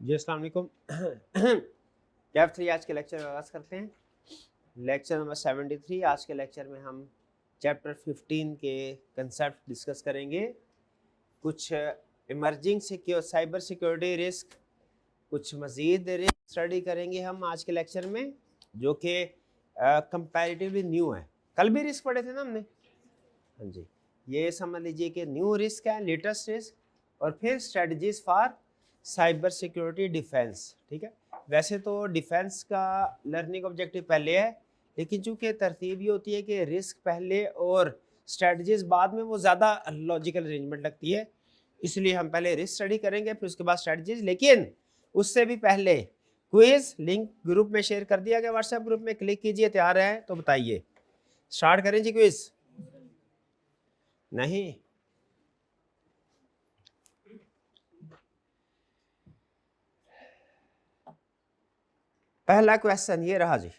जी अस्सलाम वालेकुम। कैफ 3 आज के लेक्चर में आगाज़ करते हैं। Lecture number 73। आज के लेक्चर में हम चैप्टर 15 के कंसेप्ट डिस्कस करेंगे। कुछ इमर्जिंग साइबर सिक्योरिटी रिस्क, कुछ मज़ीद रिस्क स्टडी करेंगे हम आज के लेक्चर में, जो कि कंपैरेटिवली न्यू है। कल भी रिस्क पढ़े थे ना हमने। हाँ जी, ये समझ लीजिए कि न्यू रिस्क है, लेटेस्ट रिस्क, और फिर strategies for cyber security defence. ठीक है, वैसे तो डिफेंस का लर्निंग ऑब्जेक्टिव पहले है, लेकिन चूंकि तरतीब ये होती है कि रिस्क पहले और स्ट्रेटजीज बाद में, वो ज़्यादा लॉजिकल अरेंजमेंट लगती है, इसलिए हम पहले रिस्क स्टडी करेंगे, फिर उसके बाद स्ट्रेटजीज। लेकिन उससे भी पहले क्विज लिंक ग्रुप में शेयर कर दिया गया, व्हाट्सएप ग्रुप में, क्लिक कीजिए। तैयार है तो बताइए, स्टार्ट करें जी क्विज? नहीं, पहला क्वेश्चन ये रहा जी।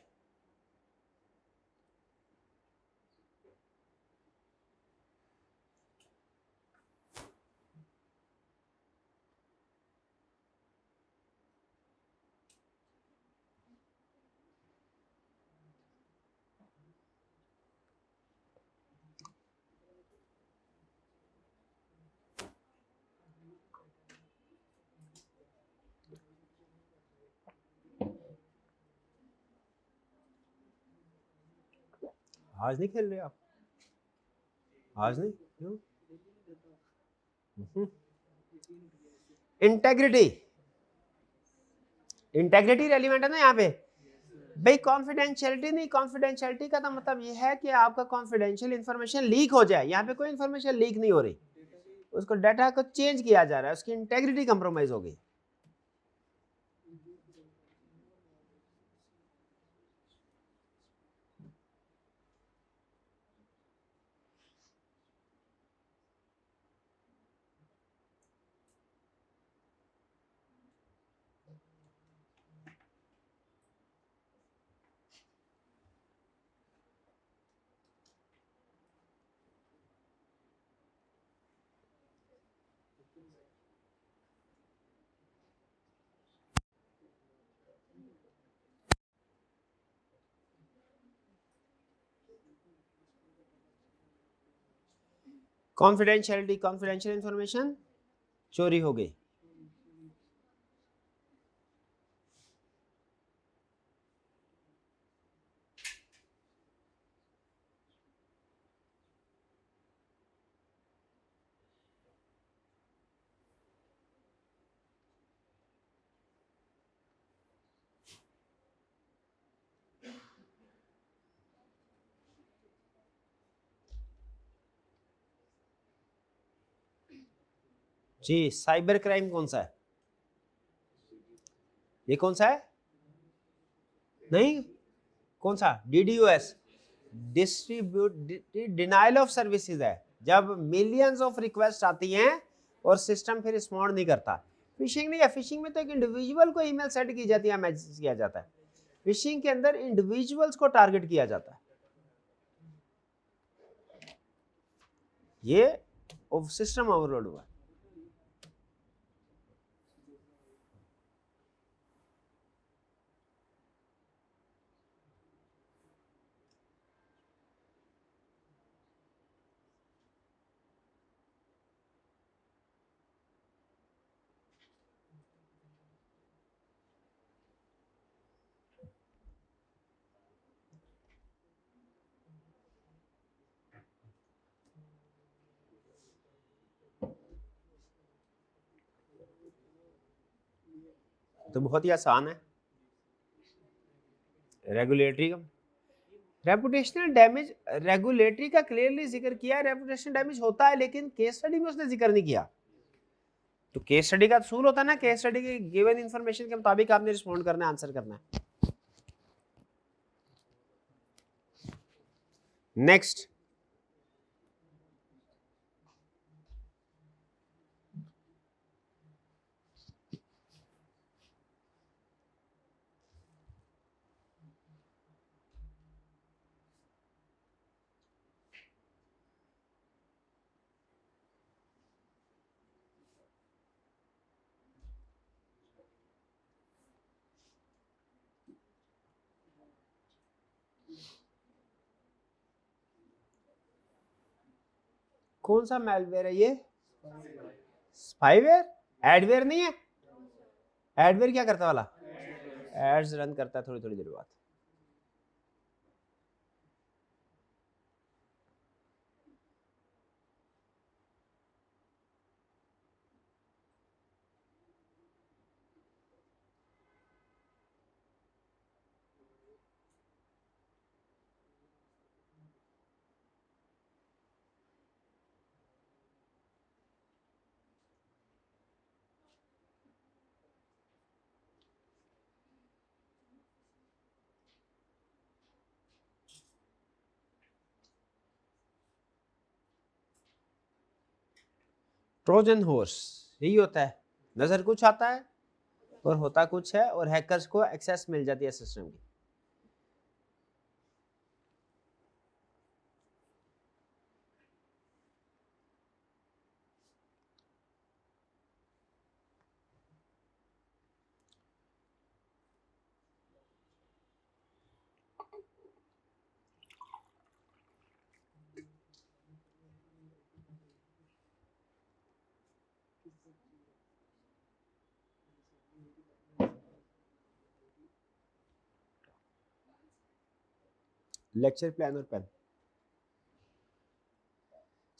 आज नहीं खेल रहे आप? आज नहीं क्यों? इंटेग्रिटी, इंटेग्रिटी रेलिवेंट है ना यहाँ पे भाई। कॉन्फिडेंशियलिटी नहीं, कॉन्फिडेंशियलिटी का तो मतलब ये है कि आपका कॉन्फिडेंशियल इंफॉर्मेशन लीक हो जाए। यहाँ पे कोई इंफॉर्मेशन लीक नहीं हो रही, उसको डाटा को चेंज किया जा रहा है, उसकी इंटेग्रिटी कंप्रोमाइज हो गई। कॉन्फिडेंशियलिटी, कॉन्फिडेंशियल इंफॉर्मेशन चोरी हो गई। जी, साइबर क्राइम कौन सा है? ये कौन सा है? नहीं, कौन सा? DDoS, distribute denial of services है, जब मिलियंस ऑफ रिक्वेस्ट आती हैं और सिस्टम फिर रिस्पॉन्ड नहीं करता। फिशिंग नहीं है, फिशिंग में तो एक इंडिविजुअल को ईमेल सेंड की जाती है, मैसेज किया जाता है। फिशिंग के अंदर इंडिविजुअल्स को टारगेट किया जाता है, ये सिस्टम ओवरलोड हुआ। तो बहुत ही आसान है। रेगुलेटरी का रेपुटेशनल डैमेज, रेगुलेटरी का क्लियरली जिक्र किया है, रेपुटेशनल डैमेज होता है, लेकिन केस स्टडी में उसने जिक्र नहीं किया। तो केस स्टडी का असूल होता है ना, केस स्टडी की गिवन इंफॉर्मेशन के मुताबिक आपने रिस्पॉन्ड करना है, आंसर करना है। नेक्स्ट, कौन सा मैलवेयर है ये? स्पाईवेयर? एडवेयर नहीं है? एडवेयर क्या करता वाला? एड्स रन करता है थोड़ी थोड़ी देर बाद। ट्रोजन हॉर्स यही होता है, नजर कुछ आता है और होता कुछ है, और हैकर्स को एक्सेस मिल जाती है सिस्टम की। लेक्चर प्लान और pen.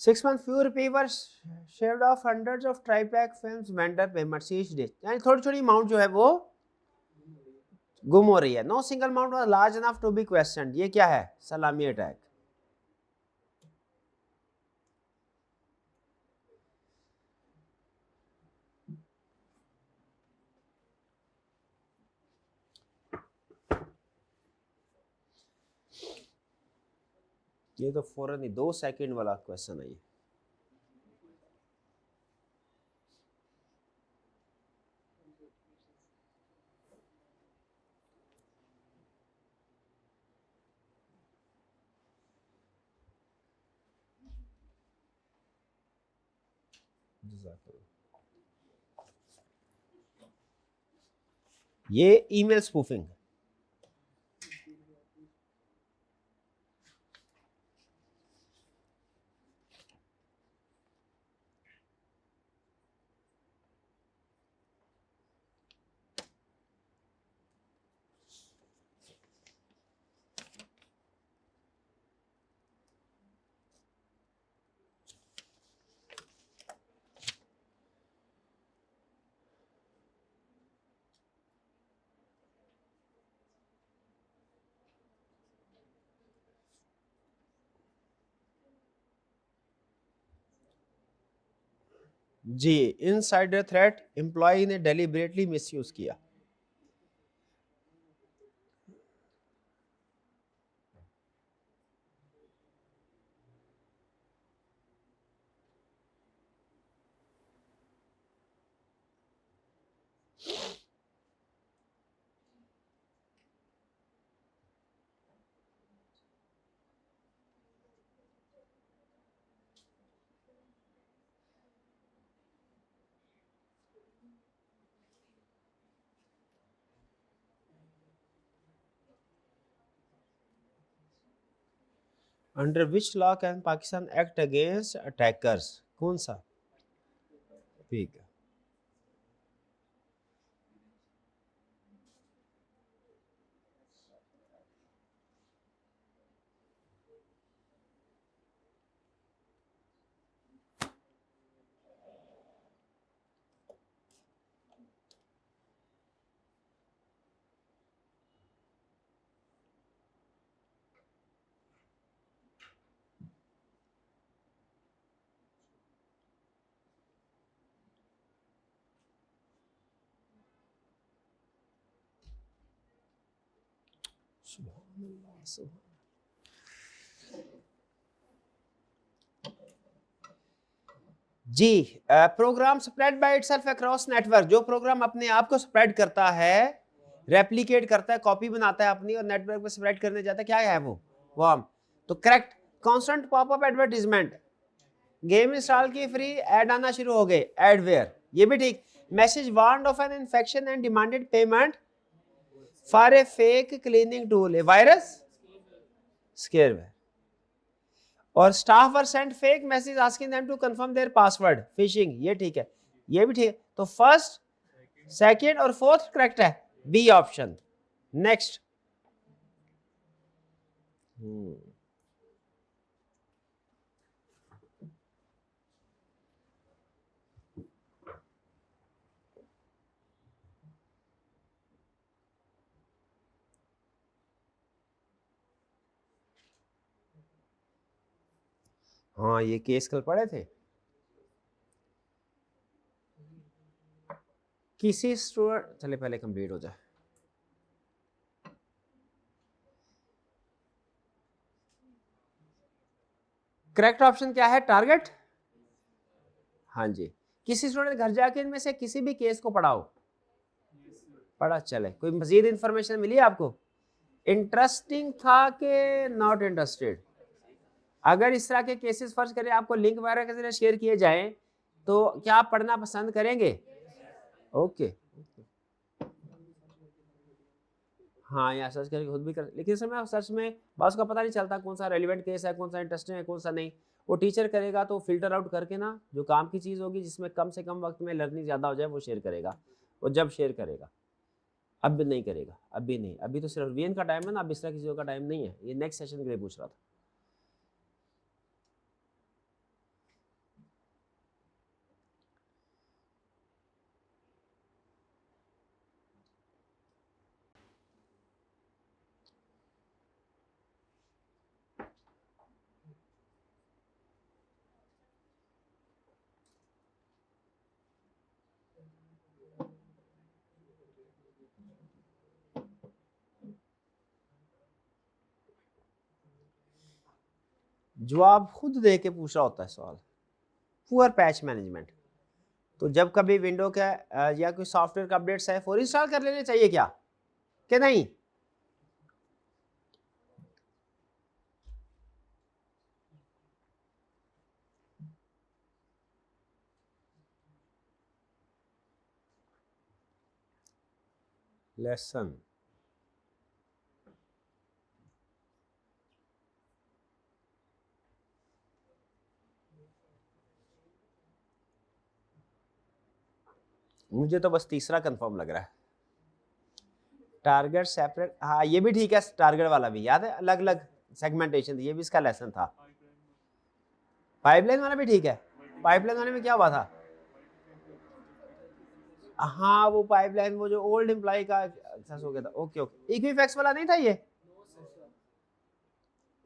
6 month fewer people shaved off hundreds of TriPack films vendor payments each day। यानी थोड़ी थोड़ी अमाउंट जो है वो गुम हो रही है। No single amount was large enough to be questioned. ये क्या है? सलामी अटैक। ये तो फौरन ही 2 सेकंड वाला क्वेश्चन है ये। ये ईमेल स्पूफिंग। जी, इनसाइडर थ्रेट एम्प्लॉय ने डेलिबरेटली मिसयूज किया। Under which law can Pakistan act against attackers? कौन सा? ठीक है। जी, program spread by itself across network. जो प्रोग्राम अपने आप को स्प्रेड करता है, रेप्लिकेट करता है, कॉपी बनाता है अपनी और नेटवर्क पे स्प्रेड करने जाता है, क्या है वो? वर्म। तो correct. Constant popup advertisement. Game install की फ्री, ऐड आना शुरू हो गए, एडवेयर। ये भी ठीक। Message warned of an infection and demanded payment for a fake cleaning tool, a virus, scareware. और staff were sent fake message asking them to confirm their password, phishing, ये ठीक है, ये भी ठीक है। तो फर्स्ट, सेकंड और फोर्थ करेक्ट है, बी ऑप्शन। नेक्स्ट, हाँ ये केस कल पढ़े थे। किसी स्टूडेंट, चले पहले कंप्लीट हो जाए। करेक्ट ऑप्शन क्या है, टारगेट। हाँ जी, किसी स्टूडेंट घर जाके इनमें से किसी भी केस को पढ़ाओ, पढ़ा चले। कोई मजीद इंफॉर्मेशन मिली आपको, इंटरेस्टिंग था कि नॉट इंटरेस्टेड? अगर इस तरह के केसेस फर्ज करें आपको लिंक वगैरह के जरिए शेयर किए जाएं तो क्या आप पढ़ना पसंद करेंगे? ओके हाँ, यहाँ सर्च करके खुद भी कर, लेकिन समय सर्च में बस का पता नहीं चलता कौन सा रेलिवेंट केस है, कौन सा इंटरेस्टिंग है, कौन सा नहीं। वो टीचर करेगा तो फिल्टर आउट करके ना, जो काम की चीज़ होगी जिसमें कम से कम वक्त में लर्निंग ज़्यादा हो जाए वो शेयर करेगा। वो जब शेयर करेगा, अब भी नहीं करेगा, अभी नहीं, अभी तो सिर्फ वीएन का टाइम है ना, अब इस तरह किसी का टाइम नहीं है। ये नेक्स्ट सेशन के लिए पूछ रहा था। जवाब खुद दे के पूछ रहा होता है सवाल। पुअर पैच मैनेजमेंट, तो जब कभी विंडो का या कोई सॉफ्टवेयर का अपडेट्स है फॉर इंस्टॉल कर लेने चाहिए क्या, कि नहीं? लेसन, मुझे तो बस तीसरा कंफर्म लग रहा है, टारगेट सेपरेट। हाँ ये भी ठीक है, टारगेट वाला भी याद है, अलग अलग सेगमेंटेशन, ये भी इसका लेसन था। पाइपलाइन वाला भी ठीक है। पाइपलाइन वाले में क्या हुआ था? हाँ वो पाइपलाइन, वो जो ओल्ड एम्प्लॉय का सक्सेस हो गया था। ओके ओके, इक्विफैक्स वाला नहीं था ये?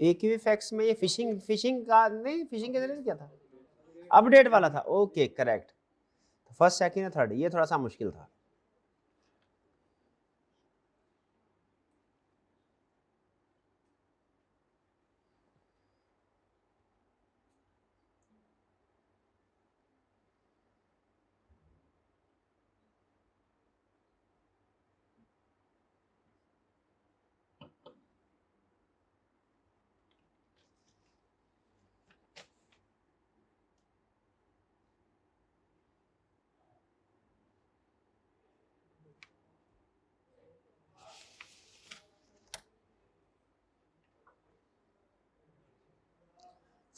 इक्विफैक्स में ये फिशिंग का नहीं, फिशिंग के जरिए क्या था, अपडेट वाला था। ओके करेक्ट, फर्स्ट सेकंड और थर्ड, ये थोड़ा सा मुश्किल था।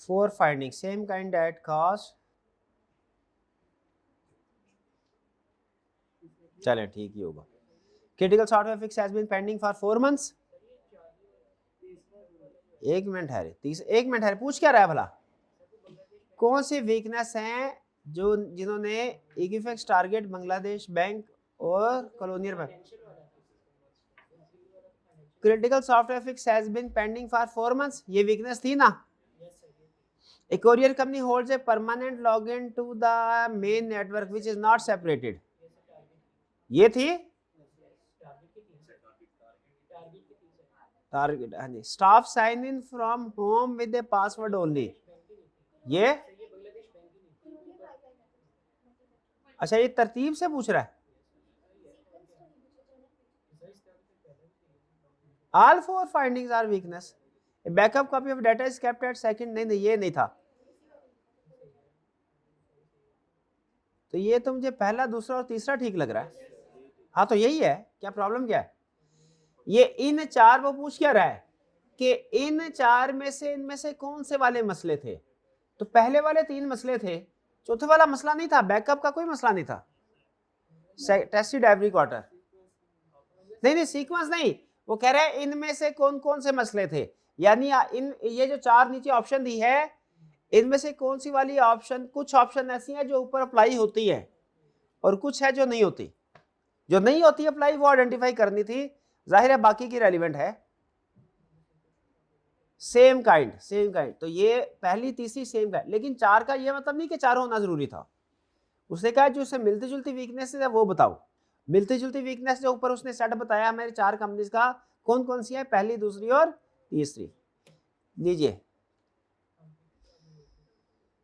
For finding same kind at cost, चले ठीक ही होगा। Critical software fix has been pending for 4 months. एक मिनट है, एक मिनट है, पूछ क्या रहा है भला? कौन सी वीकनेस है जो जिन्होंने इक्विफैक्स, टारगेट, बांग्लादेश बैंक और colonial bank, critical software fix has been pending for 4 months, ये वीकनेस थी ना? A courier company holds a permanent login to the main network which is not separated, ये थी टारगेट। हाँ जी, staff sign in from home with a password only, ये अच्छा, ये तरतीब से पूछ रहा है। All four findings are weakness, backup copy of data is kept at second, नहीं ये नहीं था। तो ये तो मुझे पहला, दूसरा और तीसरा ठीक लग रहा है। हाँ तो यही है, क्या प्रॉब्लम क्या है? ये इन चार वो पूछ क्या रहा है कि इन 4 में से इनमें से कौन से वाले मसले थे। तो पहले वाले 3 मसले थे, चौथे वाला मसला नहीं था, बैकअप का कोई मसला नहीं था। टेस्टेड एवरी क्वार्टर, नहीं सीक्वेंस नहीं, वो कह रहा है इनमें से कौन कौन से मसले थे, यानी इन ये जो 4 नीचे ऑप्शन दी है, इनमें से कौन सी वाली ऑप्शन, कुछ ऑप्शन ऐसी हैं जो ऊपर अप्लाई होती है और कुछ है जो नहीं होती। जो नहीं होती अप्लाई वो आइडेंटिफाई करनी थी, जाहिर है बाकी की रेलिवेंट है। सेम काइंड तो ये पहली तीसरी सेम काइंड, लेकिन 4 का ये मतलब नहीं कि 4 होना जरूरी था। उसने कहा जो उससे मिलती जुलती वीकनेस है वो बताओ। मिलती जुलती वीकनेस जो ऊपर उसने सेट बताया मेरे 4 कंपनीज का, कौन कौन सी है, पहली, दूसरी और तीसरी। लीजिए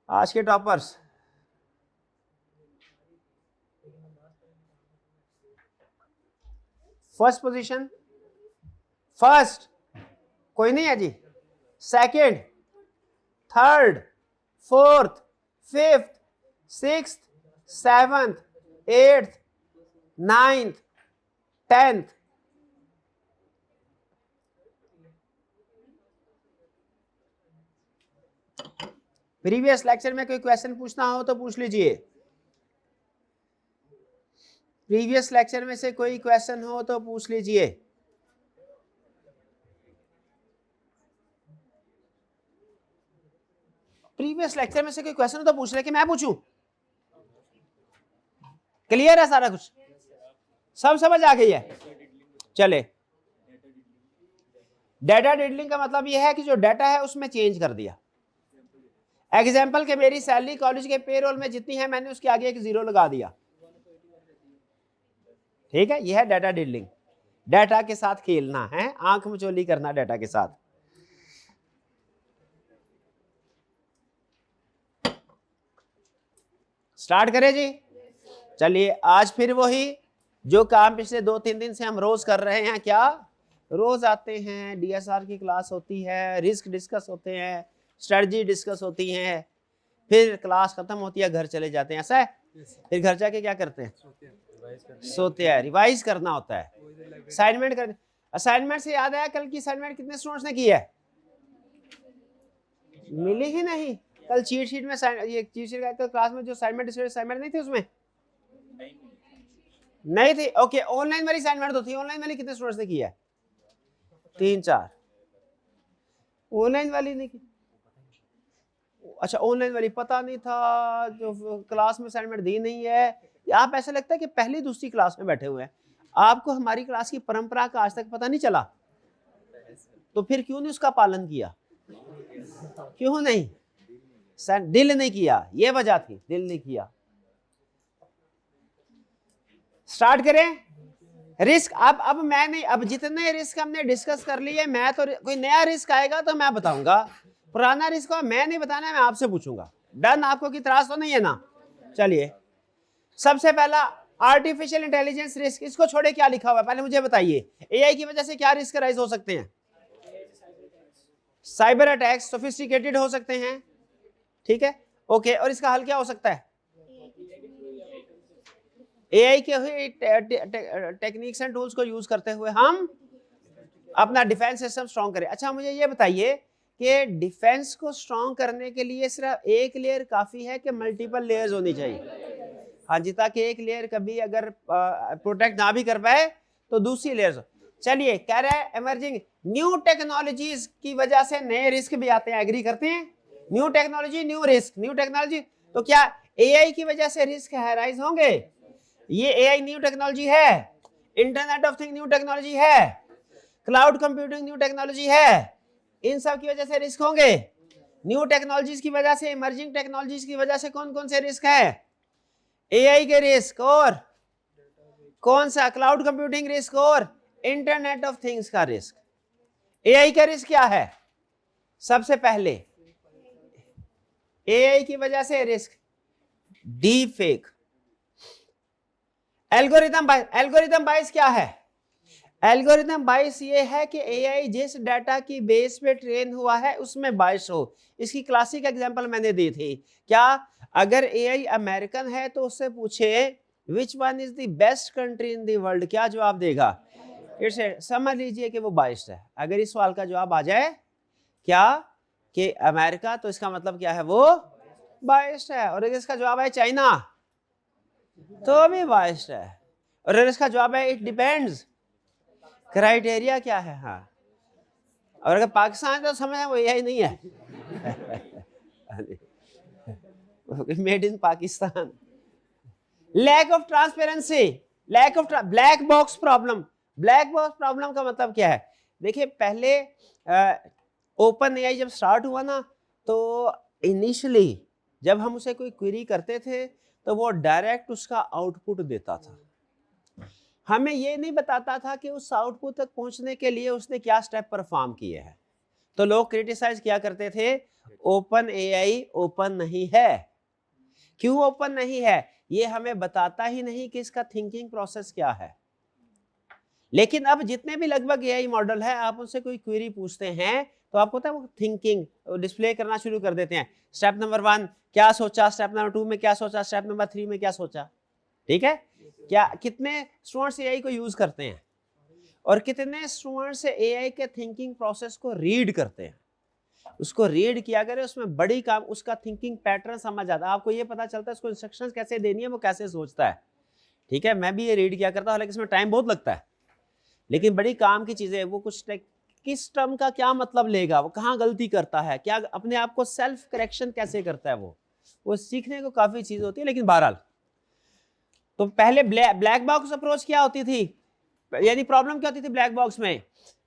आज के टॉपर्स, फर्स्ट पोजीशन, फर्स्ट कोई नहीं है जी, second, third, fourth, fifth, sixth, seventh, eighth, ninth, 10th, previous lecture में कोई क्वेश्चन पूछना हो तो पूछ लीजिए। प्रीवियस लेक्चर में से कोई क्वेश्चन हो तो पूछ लीजिए। प्रीवियस लेक्चर में से कोई क्वेश्चन हो तो पूछ ले कि मैं पूछूं। क्लियर है सारा कुछ, सब समझ आ गई है। चले, डाटा डिडलिंग का मतलब यह है कि जो डाटा है उसमें चेंज कर दिया। एग्जाम्पल के मेरी सैलरी कॉलेज के पेरोल में जितनी है मैंने उसके आगे एक 0 लगा दिया, ठीक है, यह है डाटा डिडलिंग। डाटा के साथ खेलना है, आंख मचोली करना डाटा के साथ। स्टार्ट करें जी। चलिए आज फिर वही जो काम पिछले 2-3 दिन से हम रोज कर रहे हैं। क्या रोज आते हैं, डीएसआर की क्लास होती है, रिस्क डिस्कस होते हैं, स्ट्रेटजी डिस्कस होती हैं, फिर क्लास खत्म होती है, घर चले जाते हैं, ऐसा है। फिर घर जाके क्या करते हैं, सोते हैं, रिवाइज करना होता है, असाइनमेंट कर। असाइनमेंट से याद आया, कल की असाइनमेंट कितने स्टूडेंट्स ने की है? मिली ही नहीं। कल चीट शीट में ये चीट शीट का क्लास में जो असाइनमेंट नहीं थी उसमें नहीं थी। ओके, ऑनलाइन वाली असाइनमेंट तो थी। ऑनलाइन वाली कितने स्टूडेंट्स ने की है? 3-4। ऑनलाइन वाली नहीं की। अच्छा, ऑनलाइन वाली पता नहीं था, जो क्लास में असाइनमेंट दी नहीं है। आप ऐसा लगता है कि पहली दूसरी क्लास में बैठे हुए हैं, आपको हमारी क्लास की परंपरा का आज तक पता नहीं चला, तो फिर क्यों नहीं उसका पालन किया? क्यों नहीं? दिल नहीं किया, ये वजह थी, दिल नहीं किया। स्टार्ट करें। रिस्क, अब मैं नहीं, अब जितने रिस्क हमने डिस्कस कर लिए, मैं तो कोई नया रिस्क आएगा तो मैं बताऊंगा, पुराना रिस्क मैं नहीं बताना, मैं आपसे पूछूंगा। डन? आपको की त्रास तो नहीं है ना? चलिए, सबसे पहला आर्टिफिशियल इंटेलिजेंस रिस्क। इसको छोड़े क्या लिखा हुआ है पहले मुझे बताइए। एआई की वजह से क्या रिस्क राइज हो सकते हैं? साइबर अटैक्स सोफिस्टिकेटेड हो सकते हैं, ठीक है, ओके। और इसका हल क्या हो सकता है? एआई के हुए टेक्निक्स एंड टूल्स को यूज करते हुए हम अपना डिफेंस सिस्टम स्ट्रॉन्ग करें। अच्छा, मुझे ये बताइए कि डिफेंस को स्ट्रॉन्ग करने के लिए सिर्फ एक लेयर काफी है कि मल्टीपल लेयर्स होनी चाहिए? हाँ जी, ताकि एक लेयर कभी अगर प्रोटेक्ट ना भी कर पाए तो दूसरी लेयर्स। चलिए, कह रहा है इमर्जिंग न्यू टेक्नोलॉजीज की वजह से नए रिस्क भी आते हैं। एग्री करते हैं? New technology, new risk, new technology. तो क्या एआई की वजह से रिस्क राइज होंगे? ये एआई न्यू टेक्नोलॉजी है, internet of thing new technology है, क्लाउड कंप्यूटिंग न्यू टेक्नोलॉजी है, इन सब की वजह से रिस्क होंगे। न्यू टेक्नोलॉजीज की वजह से, इमर्जिंग टेक्नोलॉजीज की वजह से कौन कौन से रिस्क है? एआई के रिस्क, और कौन सा? क्लाउड कंप्यूटिंग रिस्क और इंटरनेट ऑफ थिंग्स का रिस्क। एआई का रिस्क क्या है? सबसे पहले एआई की वजह से रिस्क डीप फेक, एल्गोरिथम बाइस। एल्गोरिथम बाइस क्या है? एल्गोरिथम बाइस ये है कि एआई जिस डाटा की बेस पे ट्रेन हुआ है उसमें बाइस हो। इसकी क्लासिक एग्जांपल मैंने दी थी। क्या? अगर एआई अमेरिकन है तो उससे पूछे which one is the best country in the world, क्या जवाब देगा? इट्स, समझ लीजिए कि वो बाइस्ड है। अगर इस सवाल का जवाब आ जाए क्या कि अमेरिका, तो इसका मतलब क्या है, वो बाइस्ड है। और अगर इसका जवाब है चाइना तो भी बाइस्ड है। और अगर इसका जवाब है इट डिपेंड्स, क्राइटेरिया क्या है, हाँ। और अगर पाकिस्तान तो समझ वो यही नहीं है made in Pakistan. Lack of transparency, lack of black box problem. Black box problem का मतलब क्या है? देखिए पहले ओपन एआई जब स्टार्ट हुआ ना, तो इनिशियली जब हम उसे कोई क्वेरी करते थे तो वो डायरेक्ट उसका आउटपुट देता था, हमें ये नहीं बताता था कि उस आउटपुट तक पहुंचने के लिए उसने क्या स्टेप परफॉर्म किए हैं। तो लोग क्रिटिसाइज किया करते थे ओपन एआई ओपन नहीं है। क्यों ओपन नहीं है? ये हमें बताता ही नहीं कि इसका थिंकिंग प्रोसेस क्या है। लेकिन अब जितने भी लगभग एआई मॉडल है, आप उनसे कोई क्वेरी पूछते हैं तो आपको पता है वो थिंकिंग डिस्प्ले करना शुरू कर देते हैं। स्टेप नंबर 1 क्या सोचा, स्टेप नंबर 2 में क्या सोचा, स्टेप नंबर 3 में क्या सोचा। ठीक है, क्या कितने स्टूडेंट्स एआई को यूज करते हैं और कितने स्टूडेंट्स एआई के थिंकिंग प्रोसेस को रीड करते हैं। उसको रीड किया करें, उसमें बड़ी काम, उसका थिंकिंग पैटर्न समझ आता है, आपको ये पता चलता है उसको इंस्ट्रक्शंस कैसे देनी है, वो कैसे सोचता है। ठीक है, मैं भी ये रीड किया करता हूं, हालांकि इसमें टाइम बहुत लगता है, लेकिन बड़ी काम की चीजें। वो कुछ किस टर्म का क्या मतलब लेगा, वो कहाँ गलती करता है, क्या अपने आप को सेल्फ करेक्शन कैसे करता है, वो सीखने को काफी चीज होती है। लेकिन बहरहाल, तो पहले ब्लैक बॉक्स अप्रोच क्या होती थी, यानी प्रॉब्लम क्या होती थी ब्लैक बॉक्स में,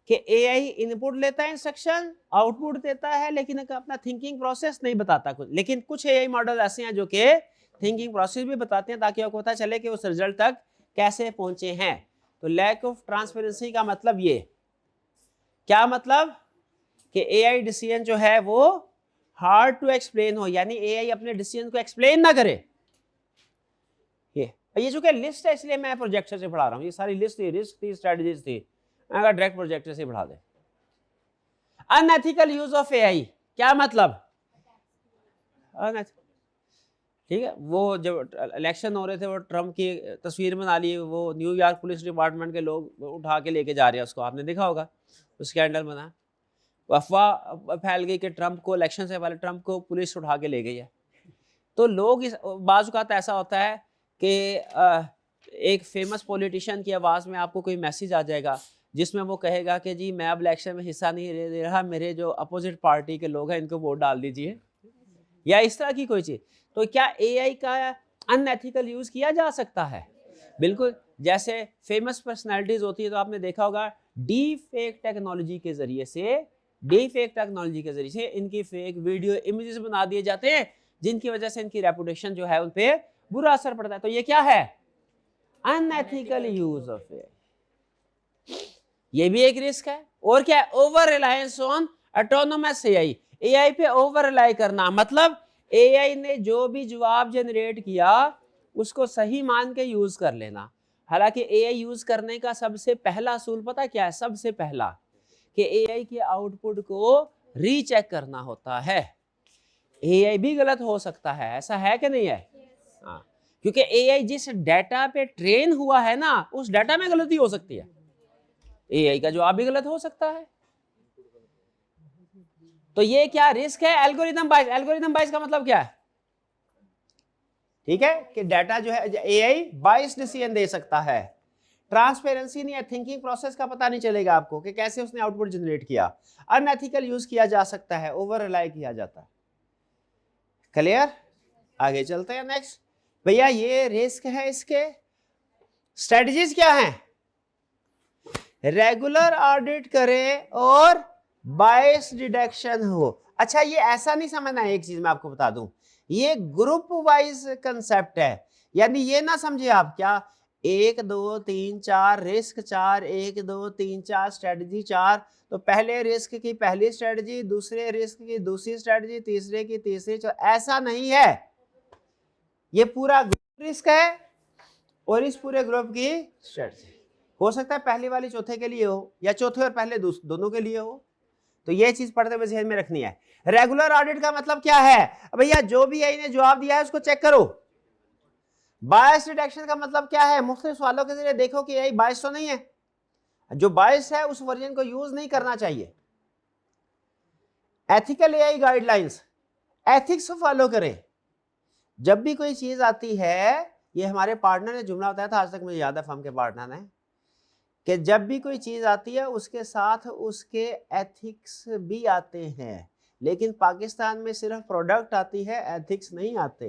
कि एआई इनपुट लेता है, इंस्ट्रक्शन आउटपुट देता है, लेकिन अपना थिंकिंग प्रोसेस नहीं बताता कुछ। लेकिन कुछ एआई मॉडल ऐसे हैं जो कि थिंकिंग प्रोसेस भी बताते हैं, ताकि आपको पता चले कि उस रिजल्ट तक कैसे पहुंचे हैं। तो लैक ऑफ ट्रांसपेरेंसी का मतलब ये क्या, मतलब कि एआई डिसीजन जो है वो हार्ड टू एक्सप्लेन हो, यानी एआई अपने डिसीजन को एक्सप्लेन ना करे। ये जो कि लिस्ट है, इसलिए मैं प्रोजेक्टर से पढ़ा रहा हूँ। ये सारी लिस्ट थी, रिस्क थी, स्ट्रेटजीज थी, मैं डायरेक्ट प्रोजेक्टर से पढ़ा दे। अनएथिकल यूज ऑफ एआई, क्या मतलब? ठीक है, वो जब इलेक्शन हो रहे थे, वो ट्रम्प की तस्वीर बना ली, वो न्यूयॉर्क पुलिस डिपार्टमेंट के लोग उठा के लेके जा रहे हैं उसको, आपने देखा होगा, स्कैंडल बना, अफवाह फैल गई कि ट्रम्प को, इलेक्शन से पहले ट्रम्प को पुलिस उठा के ले गई है। तो लोग बाज़ औक़ात ऐसा होता है कि एक फेमस पॉलिटिशियन की आवाज़ में आपको कोई मैसेज आ जाएगा जिसमें वो कहेगा कि जी मैं अब इलेक्शन में हिस्सा नहीं ले रहा, मेरे जो अपोजिट पार्टी के लोग हैं इनको वोट डाल दीजिए, या इस तरह की कोई चीज़। तो क्या एआई का अनएथिकल यूज़ किया जा सकता है? बिल्कुल। जैसे फेमस पर्सनैलिटीज़ होती है, तो आपने देखा होगा डीप फेक टेक्नोलॉजी के ज़रिए से इनकी फेक वीडियो इमेजेस बना दिए जाते हैं, जिनकी वजह से इनकी रेपुटेशन जो है उन पे बुरा असर पड़ता है। तो ये क्या है? Unethical use of AI. ये भी एक रिस्क है। और क्या है? Over reliance on autonomous AI. AI पे ओवर रिलाई करना, मतलब एआई ने जो भी जवाब जनरेट किया उसको सही मान के यूज कर लेना। हालांकि एआई यूज करने का सबसे पहला असूल पता क्या है? सबसे पहला कि एआई के आउटपुट को रीचेक करना होता है। एआई भी गलत हो सकता है, ऐसा है कि नहीं है? हाँ, क्योंकि एआई जिस डाटा पे ट्रेन हुआ है ना, उस डाटा में गलती हो सकती है, एआई का जवाब भी गलत हो सकता है। तो ये क्या रिस्क है? एल्गोरिथम बाइस। एल्गोरिथम बाइस का मतलब क्या है? ठीक है, कि डाटा जो है एआई बाइस डिसीजन दे सकता है। ट्रांसपेरेंसी नहीं है, थिंकिंग प्रोसेस का पता नहीं चलेगा आपको कि कैसे उसने आउटपुट जनरेट किया। अनएथिकल यूज किया जा सकता है, ओवर रिलाई किया जाता है। क्लियर? आगे चलते हैं नेक्स्ट। भैया ये रिस्क है, इसके स्ट्रेटजीज क्या हैं? रेगुलर ऑडिट करें और बायस डिटेक्शन हो। अच्छा, ये ऐसा नहीं समझना है, एक चीज मैं आपको बता दूं, ये ग्रुप वाइज कंसेप्ट है, यानी ये ना समझे आप क्या 1 2 3 4 रिस्क 4, 1 2 3 4 स्ट्रेटजी 4, तो पहले रिस्क की पहली स्ट्रेटजी, दूसरे रिस्क की दूसरी स्ट्रेटजी, तीसरे की तीसरी, ऐसा नहीं है। ये पूरा ग्रुप रिस्क है और इस पूरे ग्रुप की स्ट्रेटजी। हो सकता है पहली वाली चौथे के लिए हो, या चौथे और पहले दोनों के लिए हो। तो ये चीज पढ़ते हुए ध्यान में रखनी है। रेगुलर ऑडिट का मतलब क्या है? भैया जो भी एआई ने जवाब दिया है उसको चेक करो। बायस डिटेक्शन का मतलब क्या है? मुख्तलिफ सवालों के जरिए देखो कि एआई बायस तो नहीं है। जो बायस है उस वर्जन को यूज नहीं करना चाहिए। एथिकल एआई गाइडलाइंस, एथिक्स को फॉलो करें। जब भी कोई चीज आती है, ये हमारे पार्टनर ने जुमला बताया था, आज तक मुझे याद है फर्म के पार्टनर ने, कि जब भी कोई चीज आती है उसके साथ उसके एथिक्स भी आते हैं। लेकिन पाकिस्तान में सिर्फ प्रोडक्ट आती है, एथिक्स नहीं आते।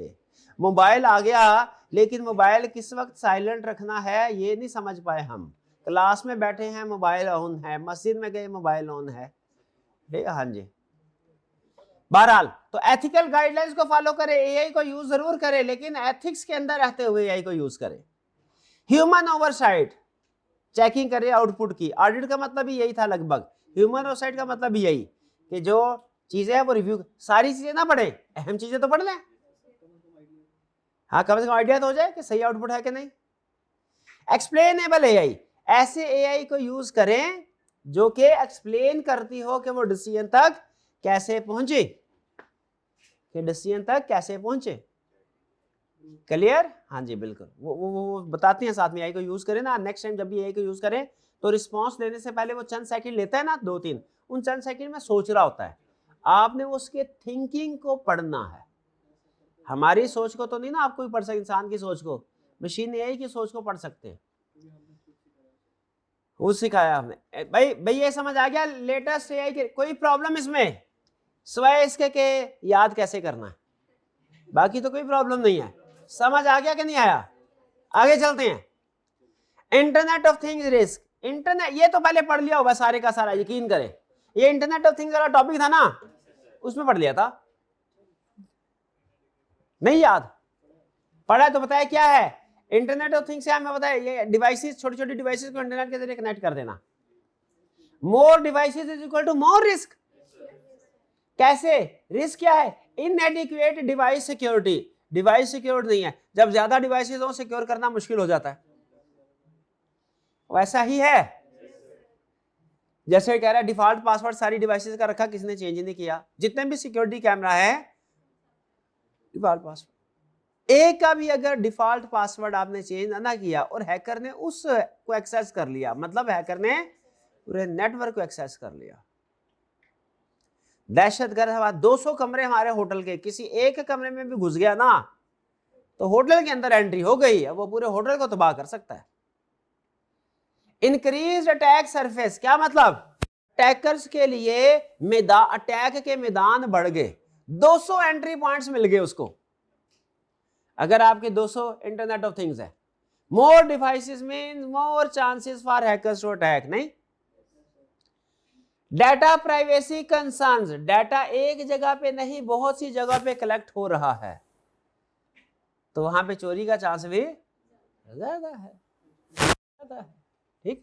मोबाइल आ गया, लेकिन मोबाइल किस वक्त साइलेंट रखना है ये नहीं समझ पाए हम। क्लास में बैठे हैं मोबाइल ऑन है, मस्जिद में गए मोबाइल ऑन है, ठीक है। हाँ जी, बहरहाल तो एथिकल गाइडलाइंस को फॉलो करें, एआई को यूज जरूर करें, लेकिन एथिक्स के अंदर रहते हुए एआई को यूज करें। ह्यूमन ओवरसाइट, चेकिंग करें आउटपुट की। ऑडिट का मतलब भी यही था लगभग। ह्यूमन ओवरसाइट का मतलब भी यही कि जो चीजें हैं वो रिव्यू, सारी चीजें ना पढ़े, अहम चीजें तो पढ़ लें। हाँ, कम से कम आइडिया तो हो जाए कि सही आउटपुट है कि नहीं। एक्सप्लेनेबल एआई, ऐसे एआई को यूज करें जो कि एक्सप्लेन करती हो कि वो डिसीजन तक कैसे पहुंचे, कि डिसीजन तक कैसे पहुंचे। क्लियर? हाँ जी बिल्कुल। वो बताते हैं साथ में। एआई को यूज करें ना, नेक्स्ट टाइम जब भी एआई को यूज करें तो रिस्पांस देने से पहले वो चंद सेकंड लेता है ना, 2-3, उन चंद सेकंड में सोच रहा होता है। आपने उसके थिंकिंग को पढ़ना है। हमारी सोच को तो नहीं ना आप कोई पढ़ सकते, इंसान की सोच को, मशीन एआई की सोच को पढ़ सकते हैं। वो सिखाया हमने। भाई ये समझ आ गया लेटेस्ट एआई के, कोई प्रॉब्लम इसमें? स्वयं इसके के याद कैसे करना है, बाकी तो कोई प्रॉब्लम नहीं है। समझ आ गया कि नहीं आया? आगे चलते हैं। Internet of things risk, internet ये तो पहले पढ़ लिया होगा सारे का सारा, यकीन करें। ये इंटरनेट ऑफ थिंग्स वाला टॉपिक था ना, उसमें पढ़ लिया था, नहीं याद? पढ़ा तो बताया क्या है इंटरनेट ऑफ थिंग्स? हमें बताया ये डिवाइसेस, छोटी छोटी डिवाइसेस को इंटरनेट के जरिए कनेक्ट कर देना। More devices is equal to more risk. कैसे? रिस्क क्या है? Inadequate device security. Device secure नहीं है, जब ज्यादा डिवाइसेस हो सिक्योर करना मुश्किल हो जाता है। वैसा ही है जैसे कह रहा है डिफॉल्ट पासवर्ड सारी डिवाइसेस का रखा, किसी ने चेंज नहीं किया। जितने भी सिक्योरिटी कैमरा है डिफॉल्ट पासवर्ड, एक का भी अगर डिफॉल्ट पासवर्ड आपने चेंज ना किया और हैकर ने उसको एक्सेस कर लिया, मतलब हैकर ने पूरे नेटवर्क को एक्सेस कर लिया। दहशतगर्द हवा, 200 कमरे हमारे होटल के, किसी एक कमरे में भी घुस गया ना तो होटल के अंदर एंट्री हो गई, अब वो पूरे होटल को तबाह कर सकता है। इंक्रीज अटैक सरफेस, क्या मतलब? अटैकर्स के लिए अटैक के मैदान बढ़ गए, 200 एंट्री पॉइंट्स मिल गए उसको अगर आपके 200 इंटरनेट ऑफ थिंग्स है। More devices mean more chances for hackers to attack. नहीं, डाटा प्राइवेसी कंसर्न्स, डाटा एक जगह पे नहीं बहुत सी जगह पे कलेक्ट हो रहा है, तो वहां पे चोरी का चांस भी ज्यादा है, ठीक।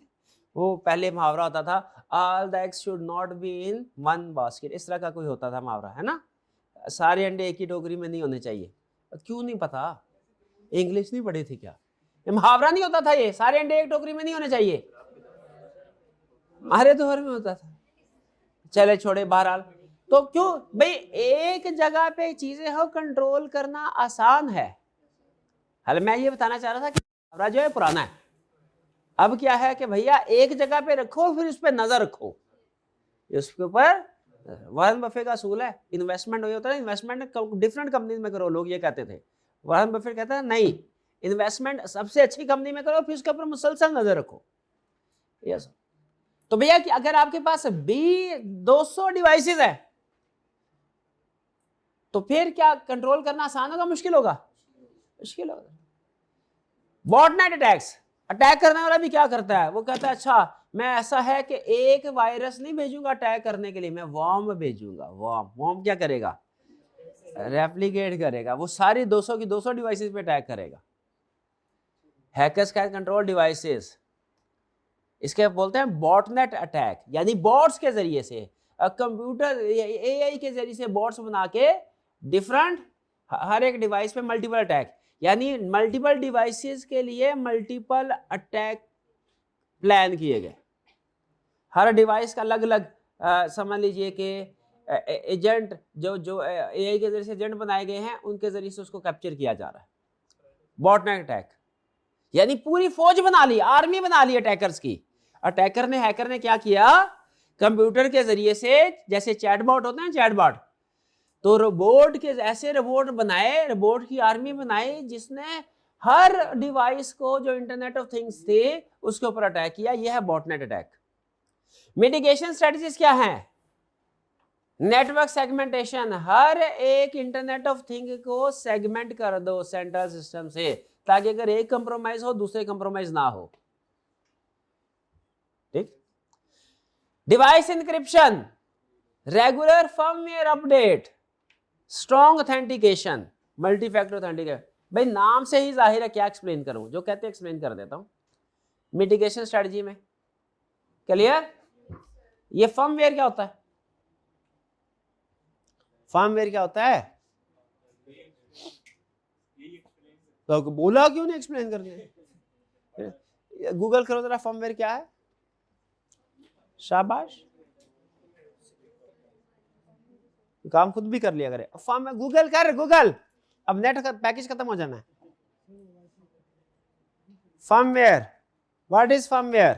वो पहले मुहावरा होता था, all the eggs should not be in one basket, इस तरह का कोई होता था मुहावरा, है ना। सारे अंडे एक ही टोकरी में नहीं होने चाहिए। क्यों नहीं पता? इंग्लिश नहीं पढ़ी थी क्या? ये मुहावरा नहीं होता था, ये सारे अंडे एक टोकरी में नहीं होने चाहिए, हमारे दौर में होता था। चले छोड़े, बहरहाल तो क्यों भाई एक जगह पे चीजें हो कंट्रोल करना आसान है। हाल मैं ये बताना चाह रहा था कि मुहावरा जो है पुराना है, अब क्या है कि भैया एक जगह पे रखो फिर उस पर नजर रखो, उसके ऊपर। वॉरेन बफेट का असूल है, इन्वेस्टमेंट हो होता है, इन्वेस्टमेंट डिफरेंट कंपनी में करो, लोग ये कहते थे। वॉरेन बफेट कहता है नहीं, इन्वेस्टमेंट सबसे अच्छी कंपनी में करो फिर उसके ऊपर मुसलसल नजर रखो। यस, तो भैया कि अगर आपके पास 200 डिवाइसेस है तो फिर क्या कंट्रोल करना आसान होगा मुश्किल होगा? मुश्किल होगा। बॉटनेट अटैक्स, अटैक करने वाला भी क्या करता है, वो कहता है अच्छा मैं ऐसा है कि एक वायरस नहीं भेजूंगा अटैक करने के लिए, मैं वॉर्म भेजूंगा। वॉर्म क्या करेगा? रेप्लिकेट करेगा, वो सारी 200 की 200 डिवाइसेस पे अटैक करेगा। हैकर्स कैन कंट्रोल डिवाइसेस, इसके बोलते हैं बॉटनेट अटैक, यानी बॉट्स के जरिए से, कंप्यूटर एआई के जरिए से बॉट्स बना के डिफरेंट हर एक डिवाइस पे मल्टीपल अटैक, यानी मल्टीपल डिवाइसेस के लिए मल्टीपल अटैक प्लान किए गए। हर डिवाइस का अलग अलग समझ लीजिए कि एजेंट जो एआई के जरिए से एजेंट बनाए गए हैं उनके जरिए से उसको कैप्चर किया जा रहा है। बॉटनेट अटैक यानी पूरी फौज बना ली, आर्मी बना ली अटैकर्स की। अटैकर ने, हैकर ने क्या किया, कंप्यूटर के जरिए से, जैसे चैटबॉट होते हैं चैटबॉट, तो रोबोट के ऐसे रोबोट बनाए, रोबोट की आर्मी बनाई जिसने हर डिवाइस को जो इंटरनेट ऑफ थिंग्स थे उसके ऊपर अटैक किया। यह है बॉटनेट अटैक। मिटिगेशन स्ट्रेटजीज क्या है? नेटवर्क सेगमेंटेशन, हर एक इंटरनेट ऑफ थिंग को सेगमेंट कर दो सेंट्रल सिस्टम से, ताकि अगर एक कंप्रोमाइज हो दूसरे कंप्रोमाइज ना हो। ठीक। Device encryption, regular firmware update, strong authentication, multi factor authentication. भाई नाम से ही जाहिर है, क्या एक्सप्लेन करूं, जो कहते हैं एक्सप्लेन कर देता हूं। मिटिगेशन स्ट्रेटजी में क्लियर? ये फर्मवेयर क्या होता है? फर्मवेयर क्या होता है? तो बोला क्यों नहीं एक्सप्लेन करने? गूगल करो जरा, फर्मवेयर क्या है। शाबाश, काम खुद भी कर लिया करे। फर्म गूगल कर, गूगल, अब नेट का पैकेज खत्म हो जाना है। Firmware, what is firmware?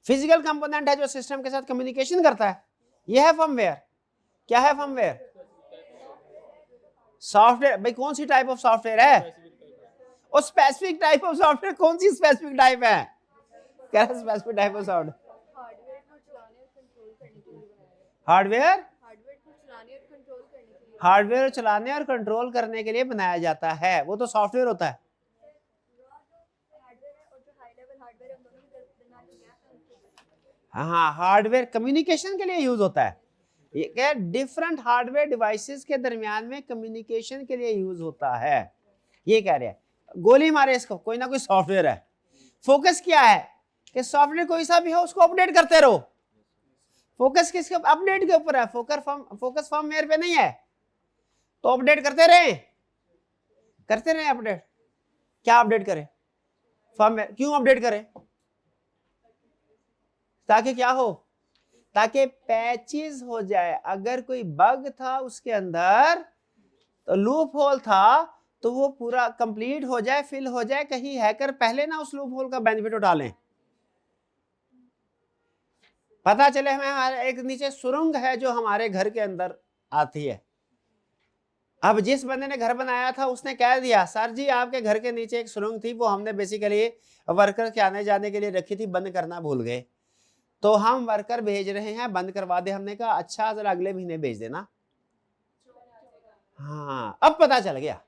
Physical component है जो सिस्टम के साथ कम्युनिकेशन करता है, यह है फर्मवेयर। क्या है फर्मवेयर? सॉफ्टवेयर। भाई कौन सी टाइप ऑफ सॉफ्टवेयर है? और स्पेसिफिक टाइप ऑफ सॉफ्टवेयर कौन सी स्पेसिफिक टाइप है? क्या है specific type of software? Hardware, hardware चलाने और कंट्रोल करने के लिए बनाया जाता है, वो तो सॉफ्टवेयर होता है। हाँ, हार्डवेयर कम्युनिकेशन के लिए यूज होता है। ये क्या, डिफरेंट हार्डवेयर डिवाइसेस के दरमियान में कम्युनिकेशन के लिए यूज होता है, ये कह रहे हैं। गोली मारे इसको, कोई ना कोई सॉफ्टवेयर है। फोकस क्या है कि सॉफ्टवेयर कोई सा भी हो उसको अपडेट करते रहो। फोकस किसके? अपडेट के ऊपर है। फोकस फर्मवेयर पे नहीं है, तो अपडेट करते रहे, करते रहे अपडेट। क्या अपडेट करें? फर्मवेयर। क्यों अपडेट करें? ताकि क्या हो, ताकि पैचेस हो जाए। अगर कोई बग था उसके अंदर, तो लूप होल था, तो वो पूरा कंप्लीट हो जाए, फिल हो जाए, कहीं हैकर पहले ना उस लूप होल का बेनिफिट उठा लें। पता चले हमें हमारे एक नीचे सुरंग है जो हमारे घर के अंदर आती है। अब जिस बंदे ने घर बनाया था उसने कह दिया, सर जी आपके घर के नीचे एक सुरंग थी, वो हमने बेसिकली वर्कर के आने जाने के लिए रखी थी, बंद करना भूल गए, तो हम वर्कर भेज रहे हैं, बंद करवा दे। हमने कहा अच्छा, जरा अगले महीने भेज देना। हाँ, अब पता चल गया।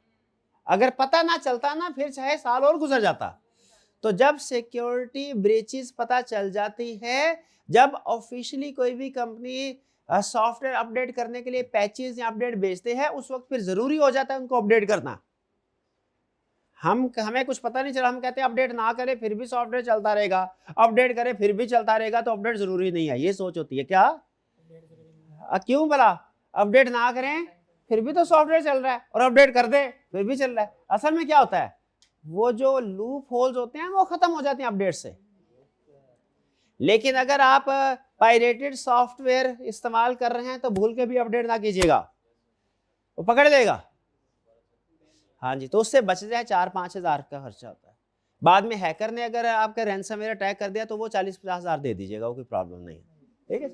अगर पता ना चलता ना, फिर चाहे साल और गुजर जाता। तो जब सिक्योरिटी ब्रीचेस पता चल जाती है, जब ऑफिशियली कोई भी कंपनी सॉफ्टवेयर अपडेट करने के लिए पैचेस या अपडेट भेजते हैं, उस वक्त फिर जरूरी हो जाता है उनको अपडेट करना। हमें कुछ पता नहीं चला, हम कहते हैं अपडेट ना करें फिर भी सॉफ्टवेयर चलता रहेगा, अपडेट करें फिर भी चलता रहेगा, तो अपडेट जरूरी नहीं है, ये सोच होती है। क्या क्यों भला? अपडेट ना करें फिर भी तो सॉफ्टवेयर चल रहा है, और अपडेट कर दे फिर भी चल रहा है। असल में क्या होता है, वो जो लूप होल्स होते हैं वो खत्म हो जाते हैं अपडेट से। लेकिन अगर आप पायरेटेड सॉफ्टवेयर इस्तेमाल कर रहे हैं तो भूल के भी अपडेट ना कीजिएगा, वो पकड़ लेगा। हाँ जी, तो उससे बच जाए 4-5 हज़ार का खर्चा होता है। बाद में हैकर ने अगर आपका रैंसमवेयर अटैक कर दिया तो वो 40-50 हज़ार दे दीजिएगा, वो कोई प्रॉब्लम नहीं है। ठीक है,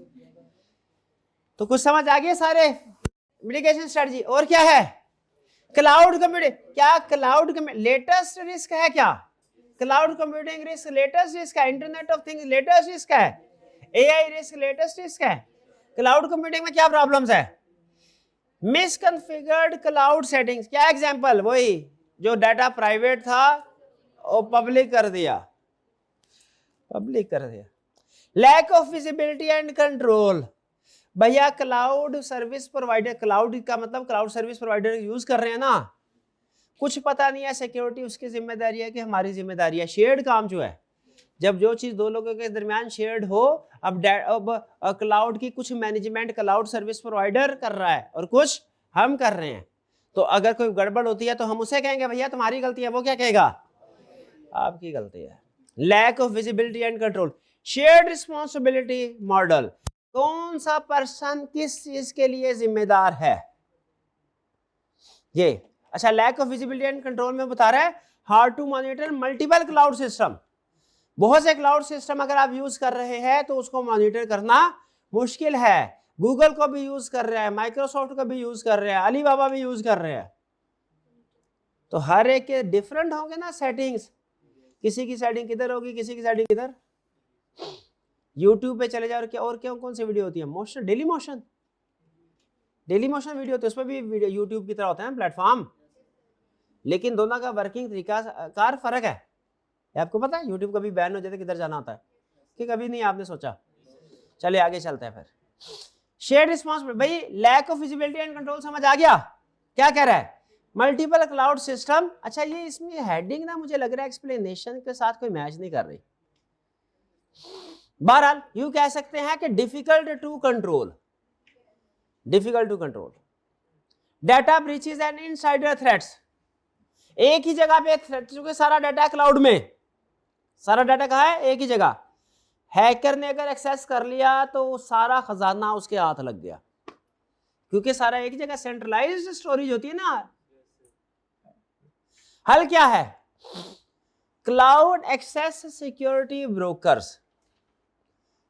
तो कुछ समझ आ गया सारे मिटिगेशन स्ट्रेटजी। और क्या है? Cloud computing. क्या क्लाउड लेटेस्ट रिस्क है? क्या cloud computing risk latest risk है? Internet of things latest risk है? एआई रिस्क लेटेस्ट रिस्क है? क्लाउड कंप्यूटिंग में क्या प्रॉब्लम्स है? Misconfigured cloud settings. क्या एग्जांपल? वही जो डाटा प्राइवेट था वो पब्लिक कर दिया, पब्लिक कर दिया। Lack of visibility and control. भैया क्लाउड सर्विस प्रोवाइडर, क्लाउड का मतलब क्लाउड सर्विस प्रोवाइडर यूज कर रहे हैं ना, कुछ पता नहीं है सिक्योरिटी उसकी जिम्मेदारी है कि हमारी जिम्मेदारी है। शेयर्ड काम जो है, जब जो चीज दो लोगों के दरमियान शेयर्ड हो, अब क्लाउड की कुछ मैनेजमेंट क्लाउड सर्विस प्रोवाइडर कर रहा है और कुछ हम कर रहे हैं, तो अगर कोई गड़बड़ होती है तो हम उसे कहेंगे भैया तुम्हारी गलती है, वो क्या कहेगा? आपकी गलती है। Lack of visibility and control. Shared responsibility model, कौन सा पर्सन किस चीज के लिए जिम्मेदार है? ये अच्छा, lack of visibility and control में बता रहा है hard to monitor multiple cloud system. बहुत से क्लाउड सिस्टम अगर आप यूज कर रहे हैं तो उसको मॉनिटर करना मुश्किल है। गूगल को भी यूज कर रहा है, माइक्रोसॉफ्ट को भी यूज कर रहे हैं, अलीबाबा भी यूज कर रहे हैं। तो हर एक के डिफरेंट होंगे ना सेटिंग्स, किसी की सेटिंग किधर होगी, किसी की सेटिंग किधर। यूट्यूब पे चले जाओ, क्या और क्या कौन सी वीडियो होती है, मोशन, डेली मोशन वीडियो होती है, उसमें भी वीडियो यूट्यूब की तरह होता है प्लेटफॉर्म, लेकिन दोनों का वर्किंग तरीका कार फर्क है। आपको पता है यूट्यूब कभी बैन हो जाता है किधर जाना होता है कि कभी नहीं आपने सोचा। चलिए आगे चलते हैं फिर। शेयर रिस्पॉन्सिबिलिटी, भाई lack of visibility and control समझ आ गया। क्या कह रहा है, मल्टीपल क्लाउड सिस्टम। अच्छा, ये इसमें हेडिंग ना मुझे लग रहा है एक्सप्लेनेशन के साथ कोई मैच नहीं कर रही। बहरहाल यूं कह सकते हैं कि difficult to control data breaches and insider threats. एक ही जगह पे थ्रेट, क्योंकि सारा डाटा क्लाउड में, सारा डाटा कहाँ है, एक ही जगह। हैकर ने अगर एक्सेस कर लिया तो सारा खजाना उसके हाथ लग गया, क्योंकि सारा एक जगह सेंट्रलाइज्ड स्टोरेज होती है ना। हल क्या है, cloud access security brokers.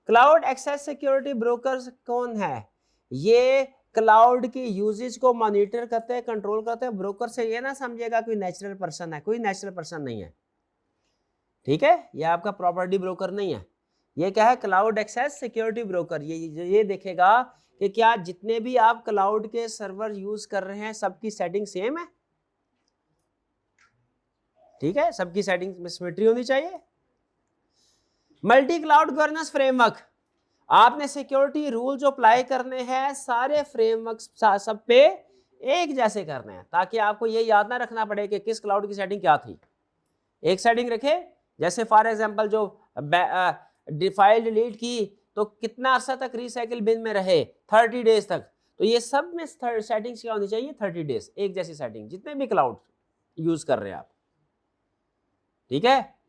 Cloud access security brokers कौन है, ये क्लाउड की यूजेज को मॉनिटर करते हैं, कंट्रोल करते हैं। ब्रोकर से ये ना समझिएगा कोई नेचुरल पर्सन है, कोई नेचुरल पर्सन नहीं है, ठीक है। ये आपका प्रॉपर्टी ब्रोकर नहीं है, ये क्या है, क्लाउड एक्सेस सिक्योरिटी ब्रोकर। ये देखेगा कि क्या जितने भी आप क्लाउड के सर्वर यूज कर रहे हैं सबकी सेटिंग सेम है, ठीक है, सबकी सेटिंग में सिमेट्री होनी चाहिए। मल्टी क्लाउड गवर्नेंस फ्रेमवर्क, आपने सिक्योरिटी रूल जो अप्लाई करने हैं सारे फ्रेमवर्क सब पे एक जैसे करने हैं, ताकि आपको ये याद ना रखना पड़े कि किस क्लाउड की सेटिंग क्या थी। एक सेटिंग रखे, जैसे फॉर एग्जांपल जो फाइल डिलीट की तो कितना अर्सा तक रिसाइकिल बिन में रहे, 30 डेज तक। तो ये सब में सेटिंग्स क्या होनी चाहिए, 30 डेज, एक जैसी सेटिंग जितने भी क्लाउड यूज कर रहे हैं आप, ठीक है।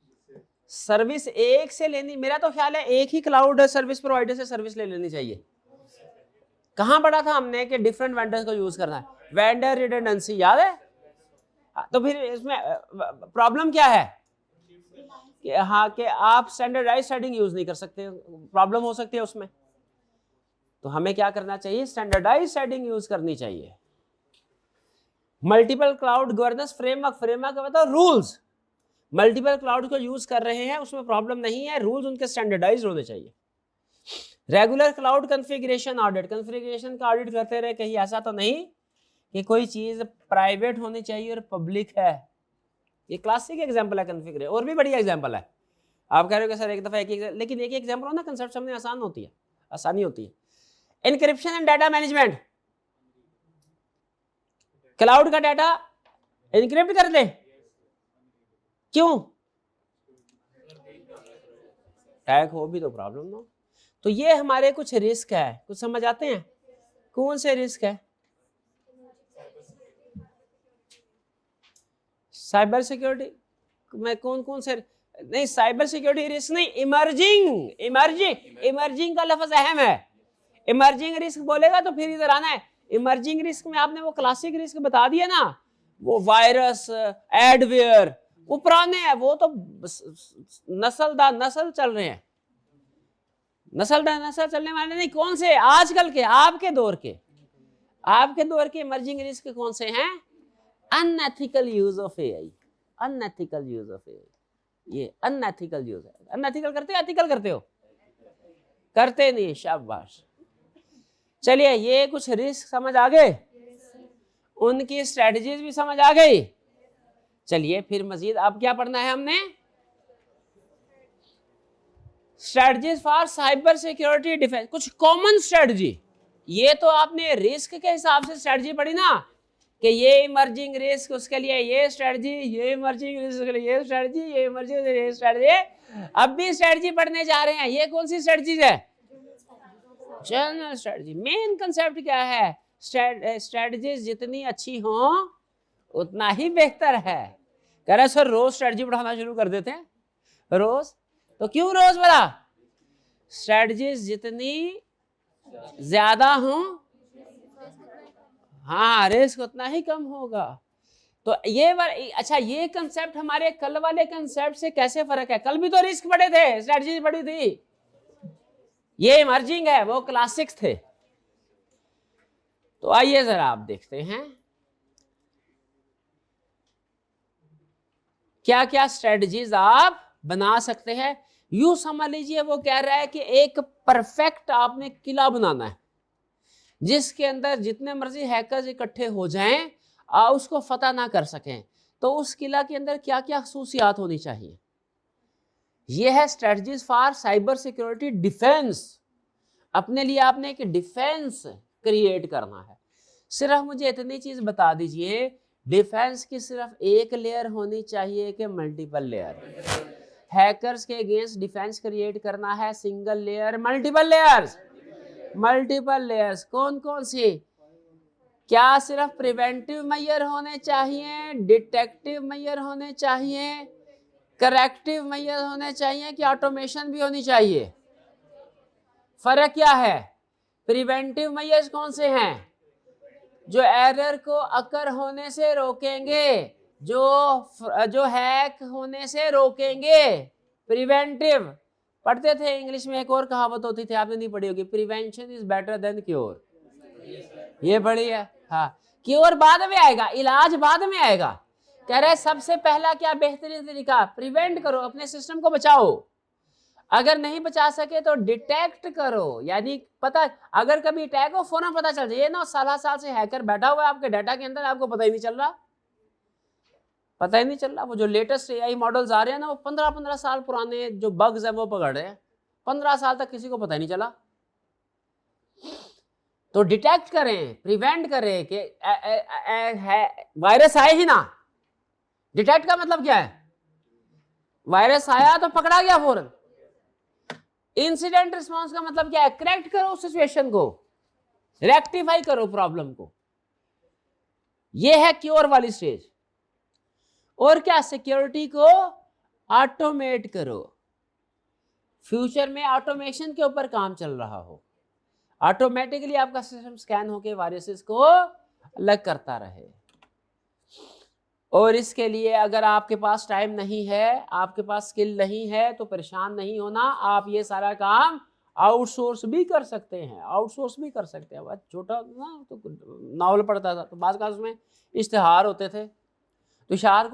सर्विस एक से लेनी, मेरा तो ख्याल है एक ही क्लाउड सर्विस प्रोवाइडर से सर्विस ले लेनी चाहिए। कहां पढ़ा था हमने कि डिफरेंट वेंडर्स को यूज करना है, वेंडर रिडंडेंसी, याद है। तो फिर इसमें प्रॉब्लम क्या है कि हाँ कि आप स्टैंडर्डाइज सेटिंग यूज नहीं कर सकते, प्रॉब्लम हो सकती है उसमें। तो हमें क्या करना चाहिए, स्टैंडर्डाइज सेटिंग यूज करनी चाहिए। Multiple cloud governance framework, framework का मतलब रूल्स। मल्टीपल क्लाउड को यूज कर रहे हैं उसमें प्रॉब्लम नहीं है, रूल्स उनके स्टैंडर्डाइज्ड होने चाहिए। Regular cloud configuration audit, configuration का ऑडिट करते रहे, कहीं ऐसा तो नहीं कि कोई चीज प्राइवेट होनी चाहिए और पब्लिक है। ये क्लासिक एग्जांपल है कॉन्फ़िगरेशन, और भी बढ़िया एग्जांपल है। आप कह रहे हो कि सर एक दफा लेकिन एक एग्जांपल हो ना, कंसेप्ट समझने आसानी होती है। Encryption and data management, cloud का डाटा एनक्रिप्ट कर दे, क्यों, टैग हो भी तो प्रॉब्लम ना। तो ये हमारे कुछ रिस्क है, कुछ समझ आते हैं, कौन से रिस्क है, साइबर सिक्योरिटी में कौन से, नहीं साइबर सिक्योरिटी रिस्क नहीं, इमर्जिंग का लफ्ज अहम है। इमर्जिंग रिस्क बोलेगा तो फिर इधर आना है। इमर्जिंग रिस्क में आपने वो क्लासिक रिस्क बता दिया ना, वो वायरस, एडवेयर, वो पुराने हैं, वो तो नस्ल दर नस्ल चल रहे हैं, नस्ल दर नस्ल चलने वाले नहीं। कौन से आजकल के आपके दौर के इमर्जिंग रिस्क कौन से हैं, unethical use of AI, unethical use of AI, ये अनएथिकल यूज है। अनएथिकल करते हो, एथिकल करते हो, करते नहीं, शाबाश। चलिए ये कुछ रिस्क समझ आ गए, उनकी स्ट्रेटजीज भी समझ आ गई। चलिए फिर मजीद अब क्या पढ़ना है हमने, strategies for cyber security defence, कुछ कॉमन स्ट्रेटजी। ये तो आपने रिस्क के हिसाब से स्ट्रेटजी पढ़ी ना, कि ये इमर्जिंग रिस्क उसके लिए ये स्ट्रेटजी, ये इमर्जिंग रिस्क के लिए ये स्ट्रेटजी, ये इमर्जिंग ये स्ट्रेटजी। अब भी स्ट्रेटजी पढ़ने जा रहे हैं, ये कौन सी स्ट्रेटजीज है, जनरल स्ट्रेटजी। मेन कंसेप्ट क्या है, स्ट्रेटजीज जितनी अच्छी हो उतना ही बेहतर है। कह रहे सर रोज स्ट्रेटजी पढ़ाना शुरू कर देते हैं, रोज तो क्यों रोज बड़ा, स्ट्रेटजीज जितनी ज्यादा हो हाँ रिस्क उतना ही कम होगा। तो अच्छा, ये कंसेप्ट हमारे कल वाले कंसेप्ट से कैसे फर्क है? कल भी तो रिस्क पढ़े थे, स्ट्रेटजी पढ़ी थी, ये इमर्जिंग है, वो क्लासिक्स थे। तो आइए जरा आप देखते हैं क्या क्या स्ट्रेटजीज आप बना सकते हैं। यूं समझ लीजिए, वो कह रहा है कि एक परफेक्ट आपने किला बनाना है जिसके अंदर जितने मर्जी हैकर्स इकट्ठे हो जाएं, उसको फतह ना कर सकें। तो उस किला के अंदर क्या क्या खसूसियात होनी चाहिए? यह है strategies for cyber security defence. अपने लिए आपने एक डिफेंस क्रिएट करना है। सिर्फ मुझे इतनी चीज बता दीजिए, डिफेंस की सिर्फ एक लेयर होनी चाहिए कि मल्टीपल लेयर? हैकर्स के अगेंस्ट डिफेंस क्रिएट करना है, single layer, multiple layers? Multiple layers कौन कौन सी? क्या सिर्फ प्रिवेंटिव मेजर होने चाहिए, डिटेक्टिव मेजर होने चाहिए, करेक्टिव मेजर होने चाहिए, कि ऑटोमेशन भी होनी चाहिए? फर्क क्या है? प्रिवेंटिव मेजर्स कौन से हैं? जो एरर को अकर होने से रोकेंगे, जो हैक होने से रोकेंगे, प्रिवेंटिव। पढ़ते थे इंग्लिश में, एक और कहावत होती थी, आपने नहीं पढ़ी होगी, prevention is better than cure. ये पढ़ी है? हाँ। क्योर बाद में आएगा, इलाज बाद में आएगा। कह रहे सबसे पहला क्या बेहतरीन तरीका? प्रिवेंट करो, अपने सिस्टम को बचाओ। अगर नहीं बचा सके तो डिटेक्ट करो, यानी पता, अगर कभी अटैक हो फौरन पता चल जाए। ये ना साल से हैकर बैठा हुआ है आपके डाटा के अंदर, आपको पता ही नहीं चल रहा, पता ही नहीं चल रहा। वो जो लेटेस्ट एआई मॉडल्स आ रहे हैं ना, वो 15-15 साल पुराने जो बग्स हैं वो पकड़ रहे हैं, 15 साल तक किसी को पता ही नहीं चला। तो डिटेक्ट करें, प्रिवेंट करें कि वायरस आए ही ना। डिटेक्ट का मतलब क्या है? वायरस आया तो पकड़ा गया फौरन। इंसिडेंट रिस्पांस का मतलब क्या है? करेक्ट करो सिचुएशन को, रेक्टिफाई करो प्रॉब्लम को। यह है क्योर वाली स्टेज। और क्या? सिक्योरिटी को ऑटोमेट करो। फ्यूचर में ऑटोमेशन के ऊपर काम चल रहा हो, ऑटोमेटिकली आपका सिस्टम स्कैन होकर वायरसेस को अलग करता रहे। और इसके लिए अगर आपके पास टाइम नहीं है, आपके पास स्किल नहीं है, तो परेशान नहीं होना, आप ये सारा काम आउटसोर्स भी कर सकते हैं, आउटसोर्स भी कर सकते हैं। छोटा ना तो नावल पढ़ता था, तो बाज़ का उसमें इश्तिहार होते थे, तो इश्तिहार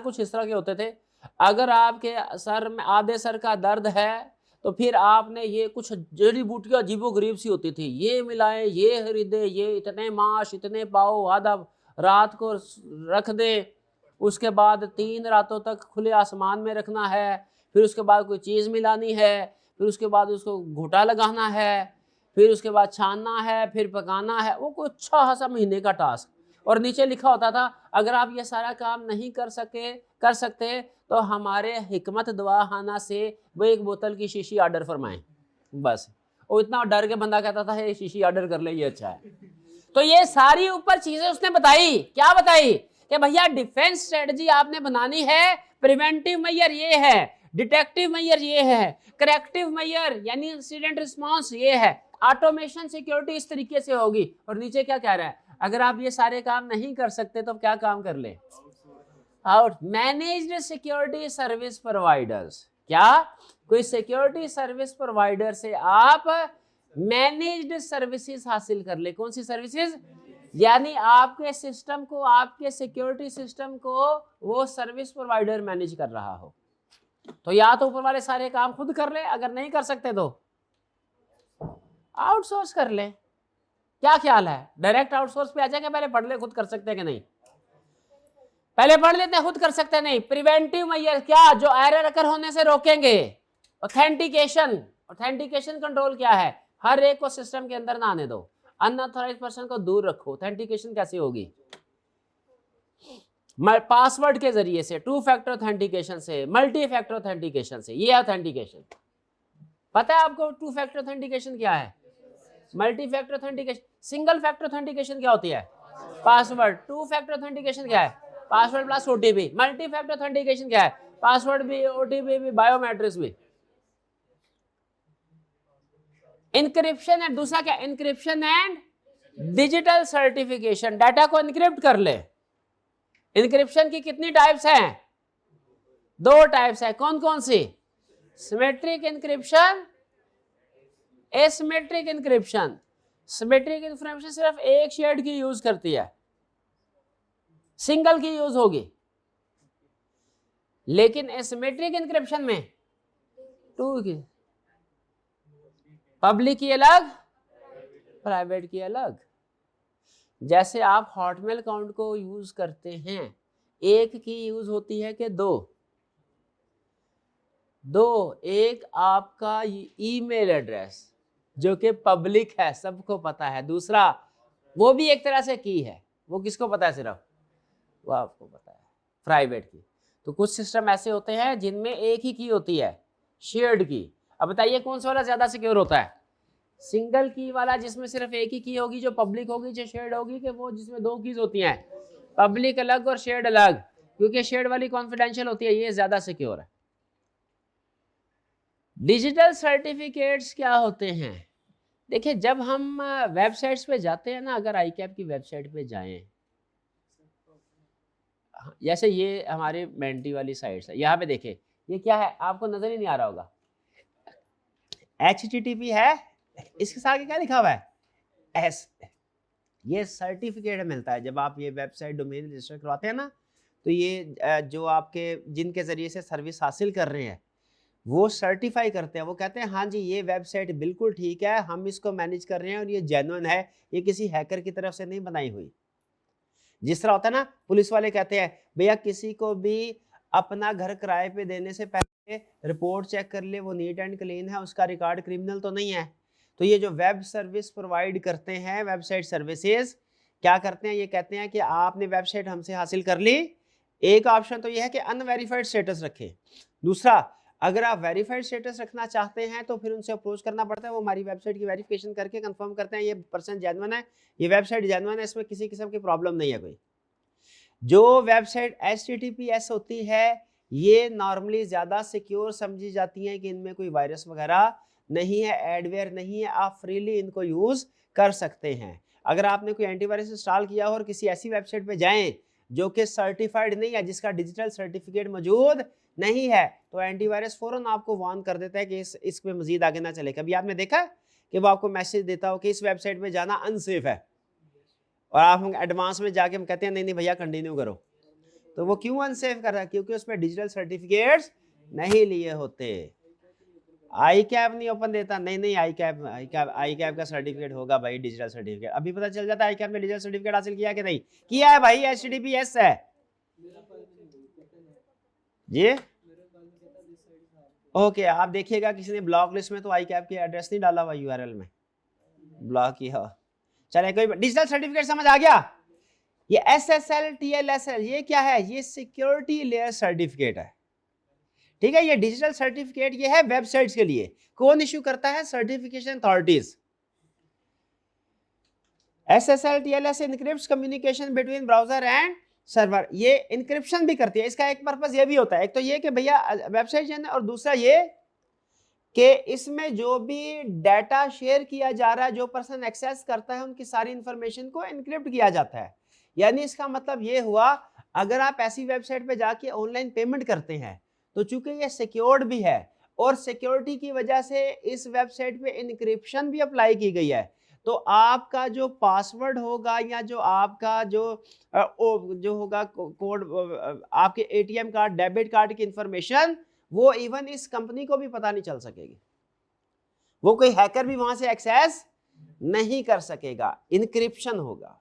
कुछ इस तरह के होते थे, अगर आपके सर में आधे सर का दर्द है तो फिर आपने ये कुछ जड़ी बूटियाँ अजीबो गरीब सी होती थी, ये मिलाएं, ये खरीदे, ये इतने माश, इतने पाओ, आधा रात को रख दे, उसके बाद 3 रातों तक खुले आसमान में रखना है, फिर उसके बाद कोई चीज़ मिलानी है, फिर उसके बाद उसको घोटा लगाना है, फिर उसके बाद छानना है, फिर पकाना है। वो कोई 6 महीने का टास्क। और नीचे लिखा होता था अगर आप ये सारा काम नहीं कर सकते तो हमारे हिकमत दवाखाना से वो 1 बोतल की शीशी ऑर्डर फरमाएं, बस। वो इतना डर के बंदा कहता था ये शीशी ऑर्डर कर ले, ये अच्छा है। तो ये सारी ऊपर चीजें उसने बताई। क्या बताई? कि भैया डिफेंस स्ट्रेटजी आपने बनानी है, प्रिवेंटिव मेजर ये है, डिटेक्टिव मेजर ये है, करेक्टिव मेजर यानी इंसिडेंट रिस्पांस ये है, ऑटोमेशन सिक्योरिटी इस तरीके से होगी। और नीचे क्या कह रहा है? अगर आप ये सारे काम नहीं कर सकते तो क्या काम कर ले? Out managed security service providers. क्या? कोई सिक्योरिटी सर्विस प्रोवाइडर से आप मैनेज्ड सर्विसेज हासिल कर ले। कौन सी सर्विसेज? यानी आपके सिस्टम को, आपके सिक्योरिटी सिस्टम को वो सर्विस प्रोवाइडर मैनेज कर रहा हो। तो या तो ऊपर वाले सारे काम खुद कर ले, अगर नहीं कर सकते तो आउटसोर्स कर ले। क्या ख्याल है? डायरेक्ट आउटसोर्स पे आ जाएंगे? पहले पढ़ ले खुद कर सकते हैं कि नहीं, पहले पढ़ लेते हैं खुद कर सकते हैं नहीं। प्रिवेंटिव मेजर क्या? जो एरर अकर होने से रोकेंगे। ऑथेंटिकेशन, ऑथेंटिकेशन कंट्रोल क्या है? हर एक को सिस्टम के अंदर ना आने दो, अनऑथराइज्ड पर्सन को दूर रखो। ऑथेंटिकेशन कैसे होगी? पासवर्ड के जरिए से, 2 फैक्टर ऑथेंटिकेशन से, मल्टी फैक्टर ऑथेंटिकेशन से। ये ऑथेंटिकेशन पता है आपको? 2 फैक्टर ऑथेंटिकेशन क्या है? Multi factor authentication. Single factor authentication क्या होती है? पासवर्ड। 2 फैक्टर ऑथेंटिकेशन क्या है? Password plus OTP. Multi factor authentication क्या है? पासवर्ड भी, ओटीपी भी, बायोमेट्रिक्स भी। इंक्रिप्शन एंड दूसरा क्या? Encryption and digital certification. Data को इंक्रिप्ट कर ले, इंक्रिप्शन की कितनी टाइप्स हैं? 2 टाइप्स है। कौन कौन सी? Symmetric encryption, asymmetric encryption. Symmetric encryption सिर्फ एक शेड की यूज करती है, सिंगल की यूज होगी, लेकिन एसिमेट्रिक इंक्रिप्शन में 2 की, पब्लिक की अलग, प्राइवेट की अलग। जैसे आप हॉटमेल अकाउंट को यूज करते हैं, एक की यूज होती है कि 2? एक आपका ईमेल एड्रेस जो कि पब्लिक है, सबको पता है। दूसरा, वो भी एक तरह से की है, वो किसको पता है? सिर्फ वो आपको पता है, प्राइवेट की। तो कुछ सिस्टम ऐसे होते हैं जिनमें एक ही की होती है, शेयर्ड की। अब बताइए कौन सा वाला ज्यादा सिक्योर होता है? सिंगल की वाला, जिसमें सिर्फ एक ही की होगी, जो पब्लिक होगी, जो शेयर्ड होगी, कि वो जिसमें 2 कीज होती हैं, पब्लिक अलग और शेयर्ड अलग? क्योंकि शेयर्ड वाली कॉन्फिडेंशियल होती है, ये ज्यादा सिक्योर है। डिजिटल सर्टिफिकेट्स क्या होते हैं? देखिए, जब हम वेबसाइट्स पे जाते हैं ना, अगर आईकैप की वेबसाइट पे जाएं, जैसे ये हमारी मेंटी वाली साइट्स है, यहाँ पे देखें, ये क्या है? आपको नजर ही नहीं आ रहा होगा, HTTP है, इसके साथ क्या लिखा हुआ है? S। ये सर्टिफिकेट मिलता है जब आप ये वेबसाइट डोमेन रजिस्टर करवाते हैं ना, तो ये जो आपके जिनके जरिए से सर्विस हासिल कर रहे हैं, वो सर्टिफाई करते हैं, वो कहते हैं हाँ जी ये वेबसाइट बिल्कुल ठीक है, हम इसको मैनेज कर रहे हैं और ये जेन्युइन है, ये किसी हैकर की तरफ से नहीं बनाई हुई। जिस तरह होता है ना, पुलिस वाले कहते हैं भैया किसी को भी अपना घर किराए पे देने से पहले रिपोर्ट चेक कर ले, वो नीट एंड क्लीन है, उसका रिकॉर्ड क्रिमिनल तो नहीं है। तो ये जो वेब सर्विस प्रोवाइड करते हैं, वेबसाइट सर्विसेज क्या करते हैं? ये कहते हैं कि आपने वेबसाइट हमसे हासिल कर ली, एक ऑप्शन तो ये है कि अनवेरिफाइड स्टेटस रखें। दूसरा, अगर आप वेरीफाइड स्टेटस रखना चाहते हैं तो फिर उनसे अप्रोच करना पड़ता है, वो हमारी वेबसाइट की वेरिफिकेशन करके कंफर्म करते हैं ये पर्सन जेन्युइन है, ये वेबसाइट जेन्युइन है, इसमें किसी किस्म की प्रॉब्लम नहीं है कोई। जो वेबसाइट HTTPS होती है, ये नॉर्मली ज़्यादा सिक्योर समझी जाती हैं कि इनमें कोई वायरस वगैरह नहीं है, एडवेयर नहीं है, आप फ्रीली इनको यूज़ कर सकते हैं। अगर आपने कोई एंटीवायरस इंस्टॉल किया हो और किसी ऐसी वेबसाइट पे जाएं जो कि सर्टिफाइड नहीं है, जिसका डिजिटल सर्टिफिकेट मौजूद नहीं है, तो एंटीवायरस फौरन आपको वार्न कर देता है कि इस पे मजीद आगे ना चले। कभी आपने देखा कि वो आपको मैसेज देता हो कि इस वेबसाइट में जाना अनसेफ है, और आप हम एडवांस में जाके हम कहते हैं नहीं नहीं भैया कंटिन्यू करो, तो वो क्यों अनसेफ कर रहा है? क्योंकि उसमें डिजिटल सर्टिफिकेट्स नहीं लिए होते। आई कैप नहीं ओपन देता, नहीं नहीं आई कैप का सर्टिफिकेट होगा भाई, डिजिटल सर्टिफिकेट। अभी पता चल जाता है आई कैप ने डिजिटल सर्टिफिकेट हासिल किया कि नहीं किया है भाई, HTTPS है जी। ओके, आप देखिएगा किसी ने ब्लॉक लिस्ट में तो आई कैप की एड्रेस नहीं डाला हुआ URL में, ब्लॉक किया। चले कोई डिजिटल सर्टिफिकेट समझ आ गया? ये SSL TLSL ये क्या है? ये सिक्योरिटी लेयर सर्टिफिकेट है, ठीक है। ये डिजिटल सर्टिफिकेट ये है वेबसाइट्स के लिए। कौन इश्यू करता है? Certification authorities. SSL TLS encrypts communication between browser and server, ये इनक्रिप्शन भी करती है। इसका एक पर्पस ये भी होता है, एक तो ये कि भैया वेबसाइट है, और दूसरा ये कि इसमें जो भी डाटा शेयर किया जा रहा है, जो पर्सन एक्सेस करता है, उनकी सारी इंफॉर्मेशन को इनक्रिप्ट किया जाता है। यानी इसका मतलब ये हुआ, अगर आप ऐसी वेबसाइट पे जाके ऑनलाइन पेमेंट करते हैं तो चूंकि ये सिक्योर्ड भी है और सिक्योरिटी की वजह से इस वेबसाइट पे इनक्रिप्शन भी अप्लाई की गई है, तो आपका जो पासवर्ड होगा या जो आपका जो होगा कोड, आपके ATM कार्ड, डेबिट कार्ड की इंफॉर्मेशन, वो इवन इस कंपनी को भी पता नहीं चल सकेगी, वो कोई हैकर भी वहां से एक्सेस नहीं कर सकेगा, इनक्रिप्शन होगा।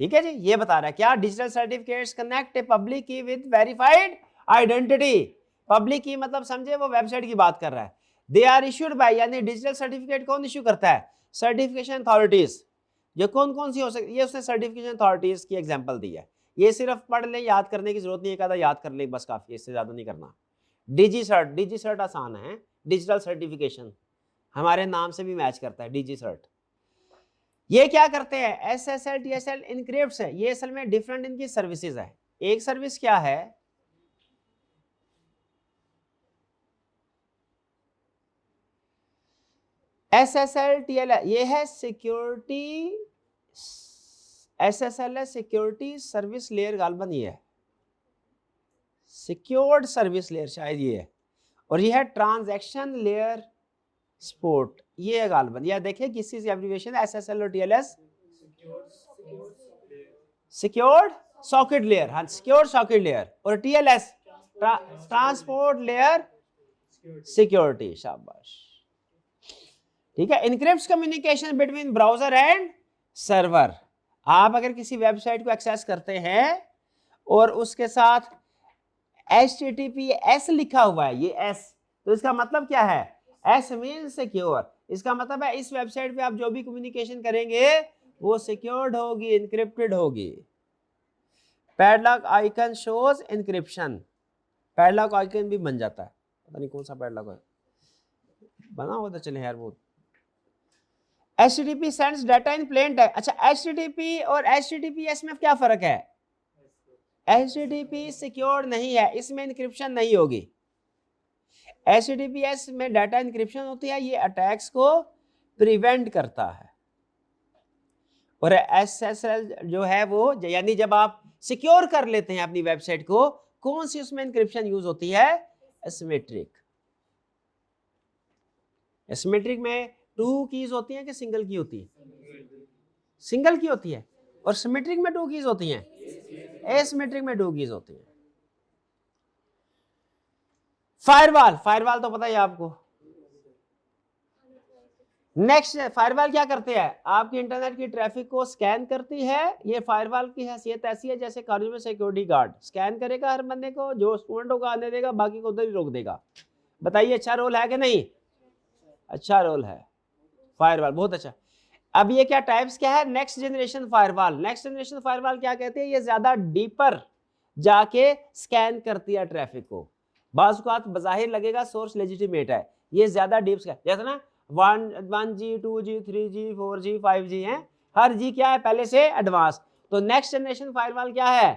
ठीक है जी, ये बता रहा है क्या? Digital certificates connect a public की विद वेरीफाइड आइडेंटिटी। पब्लिक की मतलब समझे, वो वेबसाइट की बात कर रहा है। दे आर इश्यूड बाय, यानी डिजिटल सर्टिफिकेट कौन इश्यू करता है? Certification authorities. ये कौन कौन सी हो सकती है? ये उसने सर्टिफिकेशन अथॉरिटीज की एग्जांपल दी है। ये सिर्फ पढ़ ले, याद करने की जरूरत नहीं है, कहता याद कर ले बस काफी, इससे ज्यादा नहीं करना। डिजी सर्ट आसान है, डिजिटल सर्टिफिकेशन हमारे नाम से भी मैच करता है, डिजी सर्ट। ये क्या करते हैं? SSL TSL इनक्रिप्ट्स है, ये असल में डिफरेंट इनकी सर्विसेज है। एक सर्विस क्या है? SSL TLS, ये है सिक्योरिटी SSL है सिक्योरिटी सर्विस लेयर, गालबन ये है सिक्योर्ड सर्विस लेयर, शायद ये है, और ये है ट्रांजैक्शन लेयर सपोर्ट, ये है गालबन। यह देखिए किसी से एब्रिविएशन है SSL और TLS, सिक्योर्ड सॉकेट लेयर, हाँ सिक्योर्ड सॉकेट लेयर, और TLS ट्रांसपोर्ट लेयर सिक्योरिटी, शाबाश। ठीक है, encrypts communication between browser and server. आप अगर किसी वेबसाइट को एक्सेस करते हैं और उसके साथ HTTPS लिखा हुआ है, ये S, तो इसका मतलब क्या है? S mean secure. इसका मतलब है इस वेबसाइट पे आप जो भी कम्युनिकेशन करेंगे वो सिक्योर्ड होगी, इनक्रिप्टेड होगी। Padlock icon shows encryption, padlock icon भी बन जाता है, पता नहीं कौन सा पैडलॉक है बना हुआ था, चले यार वो। HTTP sends data in plain text. अच्छा, HTTP और HTTPS में क्या फर्क है? HTTP सिक्योर नहीं है, इसमें इनक्रिप्शन नहीं होगी। HTTPS में डाटा इनक्रिप्शन होती है, ये अटैक्स को प्रिवेंट करता है। और SSL जो है वो, यानी जब आप सिक्योर कर लेते हैं अपनी वेबसाइट को, कौन सी उसमें इनक्रिप्शन यूज होती है? एसिमेट्रिक। एसिमेट्रिक में 2 कीज होती हैं कि सिंगल की होती है? सिंगल की होती है। और सिमेट्रिक में 2 कीज होती हैं, एसिमेट्रिक में 2 कीज होती हैं। फायरवॉल, फायरवॉल तो पता ही आपको। नेक्स्ट, फायरवॉल क्या करते हैं? आपकी इंटरनेट की ट्रैफिक को स्कैन करती है। ये फायरवॉल की हैसियत ऐसी है जैसे कॉलेज में सिक्योरिटी गार्ड, स्कैन करेगा हर बंदे को, जो स्टूडेंट होगा आने देगा, बाकी को उधर ही रोक देगा। बताइए अच्छा रोल है कि नहीं? अच्छा रोल है फायरवॉल, बहुत अच्छा। अब ये क्या टाइप्स क्या है? Next generation firewall. Next generation firewall क्या कहते हैं? ये ज्यादा डीपर जाके स्कैन करती है ट्रैफिक को। बाज़ औक़ात बज़ाहिर लगेगा सोर्स लेजिटिमेट है, ये ज्यादा डीप स्कैन, जैसे ना 1G 2G 3G 4G 5G है, हर जी क्या है? पहले से एडवांस। तो नेक्स्ट जनरेशन फायरवॉल क्या है?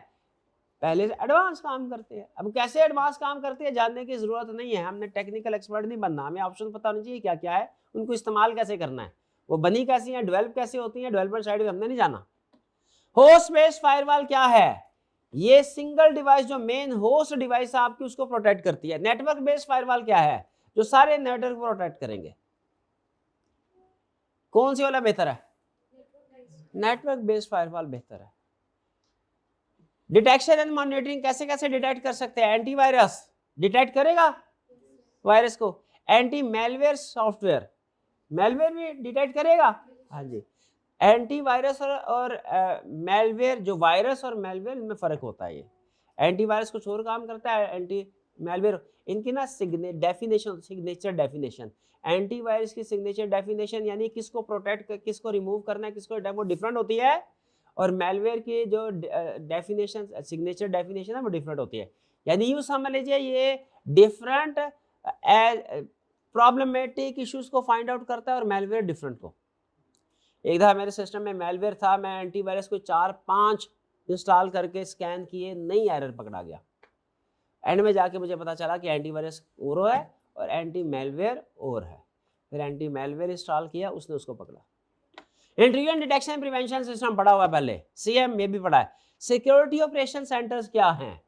पहले से एडवांस काम करते हैं। अब कैसे एडवांस काम करते हैं जानने की जरूरत नहीं है, हमने टेक्निकल एक्सपर्ट नहीं बनना, हमें ऑप्शन पता होना चाहिए क्या क्या है, उनको इस्तेमाल कैसे करना है, वो बनी कैसी है, डेवलप कैसे होती है, डेवलपर साइड में हमने नहीं जाना। होस्ट बेस्ड फायरवॉल क्या है? ये सिंगल डिवाइस, जो मेन होस्ट डिवाइस है आपकी, उसको प्रोटेक्ट करती है। नेटवर्क बेस्ड फायरवॉल क्या है? जो सारे नेटवर्क को प्रोटेक्ट करेंगे। कौन सी वाला बेहतर है? नेटवर्क बेस्ड फायरवॉल बेहतर है। डिटेक्शन एंड मॉनिटरिंग, कैसे कैसे डिटेक्ट कर सकते हैं? एंटीवायरस डिटेक्ट करेगा वायरस को, एंटी मेलवेयर सॉफ्टवेयर, मेलवेयर भी डिटेक्ट करेगा। हाँ जी, एंटीवायरस और मेलवेयर, जो वायरस और मेलवेयर में फर्क होता है। ये एंटीवायरस कुछ और काम करता है, एंटी मेलवेयर इनकी ना डेफिनेशन, सिग्नेचर डेफिनेशन। एंटीवायरस की सिग्नेचर डेफिनेशन यानी किसको प्रोटेक्ट, किसको रिमूव करना है, किसको, वो डिफरेंट होती है। और मेलवेयर की जो डेफिनेशन, सिग्नेचर डेफिनेशन है, वो डिफरेंट होती है। यानी यूँ समझ लीजिए ये डिफरेंट प्रॉब्लमेटिक इश्यूज को फाइंड आउट करता है, और मेलवेयर डिफरेंट को। एक दफा मेरे सिस्टम में मेलवेयर था, मैं एंटीवायरस को 4-5 इंस्टॉल करके स्कैन किए, नहीं एरर पकड़ा गया। एंड में जाके मुझे पता चला कि एंटीवायरस और है और एंटी मेलवेयर और है। फिर एंटी मेलवेयर इंस्टॉल किया, उसने उसको पकड़ा। इंट्रूजन डिटेक्शन प्रिवेंशन सिस्टम पढ़ा हुआ पहले, CM ये भी पढ़ा है। सिक्योरिटी ऑपरेशन सेंटर्स क्या हैं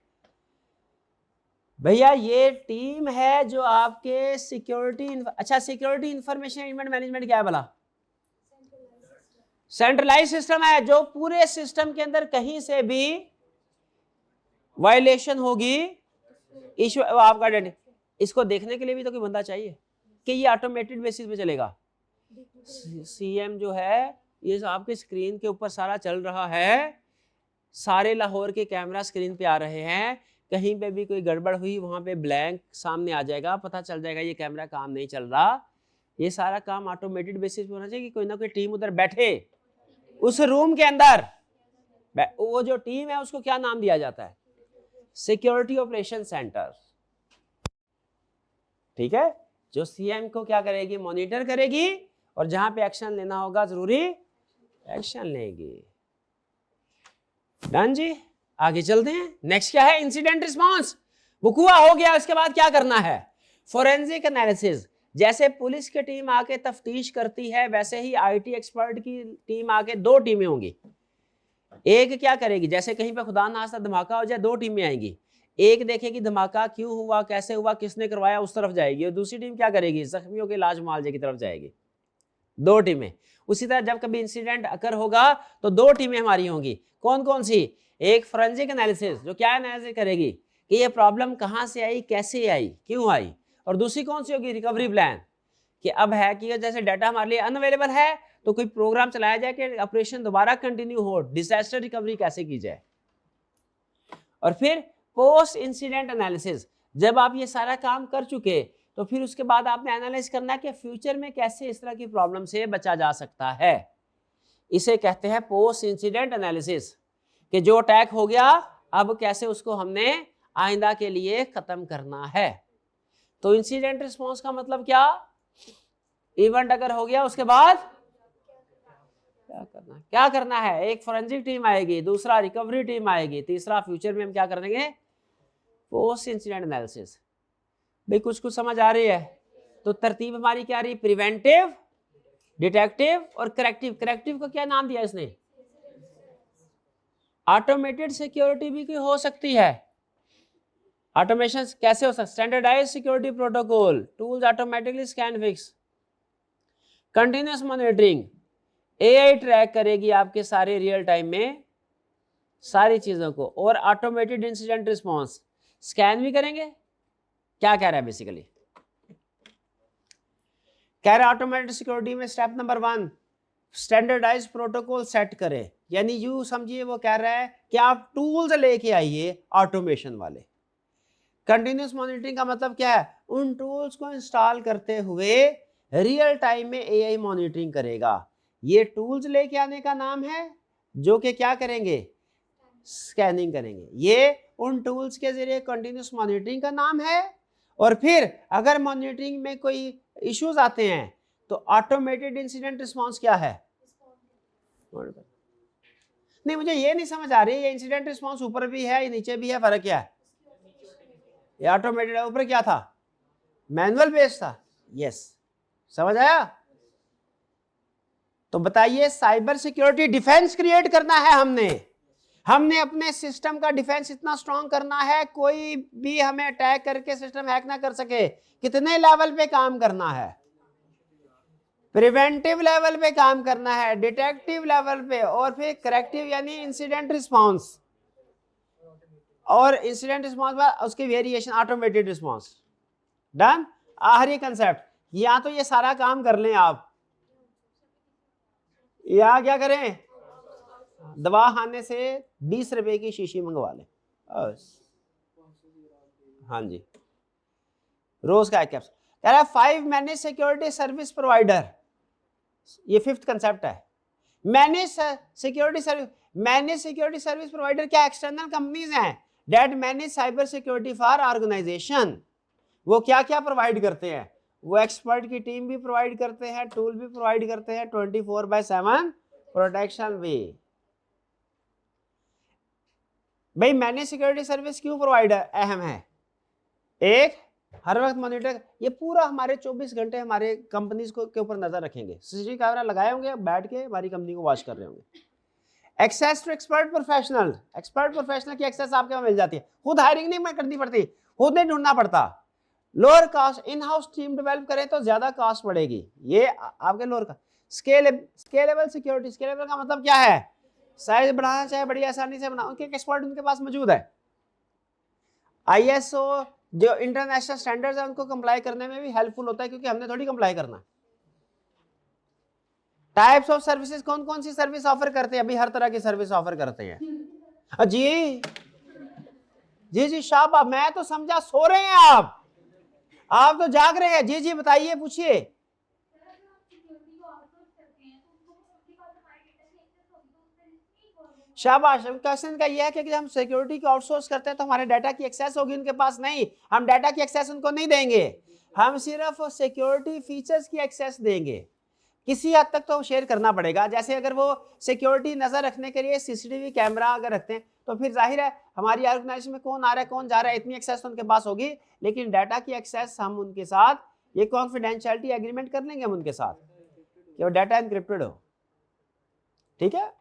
भैया? ये टीम है जो आपके सिक्योरिटी, अच्छा सिक्योरिटी इंफॉर्मेशन मैनेजमेंट क्या है भला? सेंट्रलाइज सिस्टम है, जो पूरे सिस्टम के अंदर कहीं से भी वायलेशन होगी, इश्यू आपका, इसको देखने के लिए भी तो कोई बंदा चाहिए कि ये ऑटोमेटेड बेसिस पे चलेगा। CM जो है ये आपके स्क्रीन के ऊपर सारा चल रहा है, सारे लाहौर के कैमरा स्क्रीन पे आ रहे हैं, कहीं पे भी कोई गड़बड़ हुई वहां पे ब्लैंक सामने आ जाएगा, पता चल जाएगा ये कैमरा काम नहीं चल रहा। ये सारा काम ऑटोमेटेड बेसिस पे होना चाहिए कि कोई ना कोई टीम उधर बैठे उस रूम के अंदर। वो जो टीम है उसको क्या नाम दिया जाता है? Security operation centre. ठीक है, जो CM को क्या करेगी? मॉनिटर करेगी, और जहां पे एक्शन लेना होगा जरूरी एक्शन लेगी। डन जी, आगे चलते हैं। नेक्स्ट क्या है? Incident response. वकूआ हो गया, इसके बाद क्या करना है? Forensic analysis. जैसे पुलिस की टीम आके तफ्तीश करती है, वैसे ही IT एक्सपर्ट की टीम आके, 2 टीमें होंगी, एक क्या करेगी, जैसे कहीं पे खुदा ना खास्ता धमाका हो जाए, दो टीमें आएंगी, एक देखेगी धमाका क्यों हुआ, कैसे हुआ, किसने करवाया, उस तरफ जाएगी, और दूसरी टीम क्या करेगी, जख्मियों के इलाज मुआवजे की तरफ जाएगी, दो टीमें। उसी तरह जब कभी इंसिडेंट अकर होगा तो दो टीमें हमारी होंगी, कौन कौन सी, एक फोरेंसिक एनालिसिस जो क्या एनालिसिस करेगी कि ये प्रॉब्लम कहाँ से आई, कैसे आई, क्यों आई, और दूसरी कौन सी होगी, रिकवरी प्लान, कि अब है कि जैसे डाटा हमारे लिए अनअवेलेबल है तो कोई प्रोग्राम चलाया जाए कि ऑपरेशन दोबारा कंटिन्यू हो, डिजास्टर रिकवरी कैसे की जाए। और फिर पोस्ट इंसिडेंट एनालिसिस, जब आप ये सारा काम कर चुके तो फिर उसके बाद आपने एनालाइज करना है कि फ्यूचर में कैसे इस तरह की प्रॉब्लम से बचा जा सकता है। इसे कहते हैं पोस्ट इंसिडेंट एनालिसिस, कि जो अटैक हो गया अब कैसे उसको हमने आइंदा के लिए खत्म करना है। तो इंसिडेंट रिस्पॉन्स का मतलब क्या, इवेंट अगर हो गया उसके बाद क्या करना है, एक फोरेंसिक टीम आएगी, दूसरा रिकवरी टीम आएगी, तीसरा फ्यूचर में हम क्या कर देंगे, पोस्ट इंसिडेंट एनालिसिस। भाई कुछ समझ आ रही है। तो तरतीब हमारी क्या रही, प्रिवेंटिव, डिटेक्टिव और करेक्टिव। करेक्टिव को क्या नाम दिया इसने, ऑटोमेटेड सिक्योरिटी भी की हो सकती है। ऑटोमेशन कैसे हो सकता, standardize security protocol, tools automatically scan fix, continuous monitoring, AI track करेगी आपके सारे रियल टाइम में सारी चीजों को, और ऑटोमेटेड इंसिडेंट रिस्पॉन्स, स्कैन भी करेंगे। क्या कह रहा है बेसिकली, कह रहा है ऑटोमेटेड सिक्योरिटी में step number 1 standardize protocol set करें, यानी यू समझिए वो कह रहा है कि आप टूल्स लेके आइए ऑटोमेशन वाले। कंटिन्यूअस मॉनिटरिंग का मतलब क्या है, उन टूल्स को इंस्टॉल करते हुए रियल टाइम में एआई मॉनिटरिंग करेगा। ये टूल्स लेके आने का नाम है जो कि क्या करेंगे, स्कैनिंग करेंगे। ये उन टूल्स के जरिए कंटिन्यूअस मॉनिटरिंग का नाम है। और फिर अगर मॉनिटरिंग में कोई इश्यूज आते हैं तो ऑटोमेटेड इंसिडेंट रिस्पांस क्या है, नहीं मुझे ये नहीं समझ आ रही, ये इंसिडेंट रिस्पांस ऊपर भी है या नीचे भी है, फर्क क्या है, ये ऑटोमेटेड है, ऊपर क्या था, मैनुअल बेस्ड था। यस, समझ आया। तो बताइए, साइबर सिक्योरिटी डिफेंस क्रिएट करना है हमने अपने सिस्टम का डिफेंस इतना स्ट्रांग करना है कोई भी हमें अटैक करके सिस्टम हैक ना कर सके। कितने लेवल पे काम करना है, प्रिवेंटिव लेवल पे काम करना है, डिटेक्टिव लेवल पे, और फिर करेक्टिव यानी इंसिडेंट रिस्पांस, और इंसिडेंट रिस्पांस बाद उसके वेरिएशन ऑटोमेटेड रिस्पांस। डन। आखिरी कंसेप्ट, या तो ये सारा काम कर लें आप, या क्या करें, दवा खाने से 20 रुपए की शीशी मंगवा लें। हाँ जी, रोज का एक कैप्सूल। कह रहा है 5 मैनेज सिक्योरिटी सर्विस प्रोवाइडर, ये 5th कंसेप्ट है। मैनेज सिक्योरिटी सर्विस प्रोवाइडर क्या, एक्सटर्नल कंपनीज हैं that manage cyber security for organization. वो क्या क्या प्रोवाइड करते हैं, वो एक्सपर्ट की टीम भी प्रोवाइड करते हैं, टूल भी प्रोवाइड करते हैं, 24/7 प्रोटेक्शन भी। भाई मैनेज सिक्योरिटी सर्विस क्यों प्रोवाइडर अहम है, एक हर वक्त मॉनिटर, ये पूरा हमारे 24 घंटे हमारे कंपनीज को के ऊपर नजर रखेंगे, सीसीटीवी कैमरा लगाए होंगे, बैठ के हमारी कंपनी को वॉच कर रहे होंगे। एक्सेस टू एक्सपर्ट प्रोफेशनल की एक्सेस आपके वहां मिल जाती है, खुद हायरिंग नहीं करनी पड़ती, खुद नहीं ढूंढना पड़ता। Lower cost, in house team develop करें तो ज्यादा कॉस्ट पड़ेगी, ये आपके लोअर का। स्केलेबल सिक्योरिटी, स्केलेबल का मतलब क्या है, साइज बढ़ाना चाहे बड़ी आसानी से बना, उनके एक्सपर्ट उनके पास मौजूद है। आईएसओ जो इंटरनेशनल स्टैंडर्ड्स है उनको कंप्लाई करने में भी हेल्पफुल होता है, क्योंकि हमने थोड़ी कंप्लाई करना। टाइप्स ऑफ सर्विसेज, कौन कौन सी सर्विस ऑफर करते हैं, अभी हर तरह की सर्विस ऑफर करते हैं। जी जी जी शाबाश, मैं तो समझा सो रहे हैं आप तो जाग रहे हैं। जी जी बताइए, पूछिए। शाबाश, क्वेश्चन का यह है कि हम सिक्योरिटी को आउटसोर्स करते हैं तो हमारे डाटा की एक्सेस होगी उनके पास, नहीं, हम डाटा की एक्सेस उनको नहीं देंगे, हम सिर्फ सिक्योरिटी फीचर्स की एक्सेस देंगे। किसी हद तक तो शेयर करना पड़ेगा, जैसे अगर वो सिक्योरिटी नजर रखने के लिए सीसीटीवी कैमरा अगर रखते हैं तो फिर जाहिर है हमारी ऑर्गेनाइजेशन में कौन आ रहा है कौन जा रहा है इतनी एक्सेस तो उनके पास होगी, लेकिन डाटा की एक्सेस हम उनके साथ ये कॉन्फिडेंशियलिटी एग्रीमेंट कर लेंगे हम उनके साथ कि वो डाटा एनक्रिप्टेड हो, ठीक है।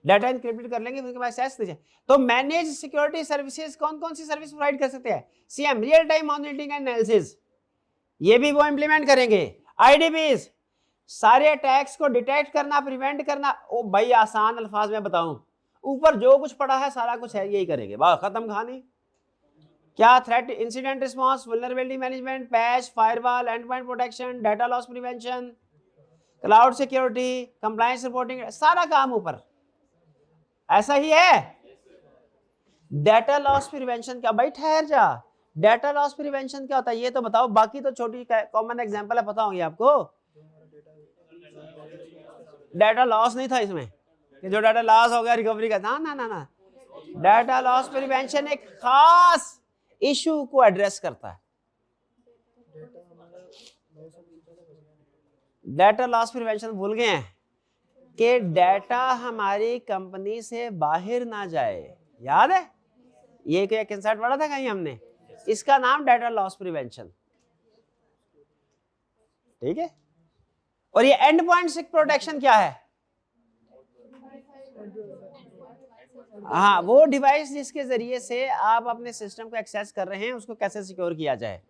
डाटा इंक्रिप्टेड कर लेंगे, उसके बाद एक्सेस दीजिए। तो मैनेज सिक्योरिटी सर्विसेज कौन कौन सी सर्विस प्रोवाइड कर सकते हैं? CM, real time monitoring and analysis, ये भी वो इंप्लीमेंट करेंगे। आईडीपीज, सारे अटैक्स को डिटेक्ट करना, प्रिवेंट करना। ओ भाई आसान अल्फाज में बताऊं, ऊपर जो कुछ पड़ा है सारा कुछ है, यही करेंगे, वाह खत्म कहानी। क्या? Threat incident response, vulnerability management, patch, firewall, and point protection, data loss prevention, cloud security, compliance reporting, सारा काम ऊपर। ऐसा ही है। डाटा लॉस प्रिवेंशन क्या? भाई ठहर जा, डाटा लॉस प्रिवेंशन क्या होता है ये तो बताओ, बाकी तो छोटी कॉमन एग्जांपल है, पता होंगे आपको। डाटा लॉस नहीं था इसमें कि जो डाटा लॉस हो गया रिकवरी का, ना ना ना ना। डाटा लॉस प्रिवेंशन एक खास इशू को एड्रेस करता है। डाटा लॉस प्रिवेंशन भूल गए हैं कि डाटा हमारी कंपनी से बाहर ना जाए, याद है? ये एक इंसाइट पढ़ा था कहीं हमने, इसका नाम डाटा लॉस प्रिवेंशन, ठीक है। और ये एंड पॉइंट प्रोटेक्शन क्या है? हाँ, वो डिवाइस जिसके जरिए से आप अपने सिस्टम को एक्सेस कर रहे हैं उसको कैसे सिक्योर किया जाए,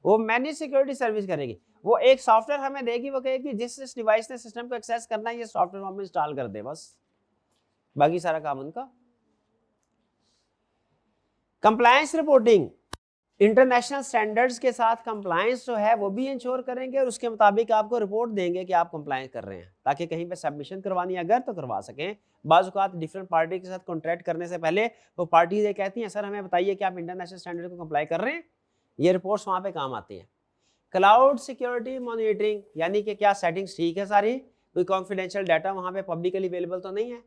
वो मैनेज सिक्योरिटी सर्विस करेगी। वो एक सॉफ्टवेयर हमें देगी, वो कहेगी जिस डिवाइस ने सिस्टम को एक्सेस करना है ये सॉफ्टवेयर हम इंस्टॉल कर दे, बस बाकी सारा काम उनका। कंप्लायंस रिपोर्टिंग, इंटरनेशनल स्टैंडर्ड्स के साथ कंप्लायंस जो है वो भी इंश्योर करेंगे और उसके मुताबिक आपको रिपोर्ट देंगे कि आप कंप्लायंस कर रहे हैं, ताकि कहीं पे सबमिशन करवानी अगर तो करवा सकें। बाज़ औक़ात डिफरेंट पार्टी के साथ कॉन्ट्रैक्ट करने से पहले वो पार्टीज ये कहती हैं सर हमें बताइए कि आप इंटरनेशनल स्टैंडर्ड को कंप्लाई कर रहे हैं, ये रिपोर्ट्स वहाँ पे काम आती हैं। क्लाउड सिक्योरिटी मॉनिटरिंग, यानी कि क्या सेटिंग्स ठीक है सारी, कोई कॉन्फिडेंशियल डाटा वहाँ पे पब्लिकली अवेलेबल तो नहीं है।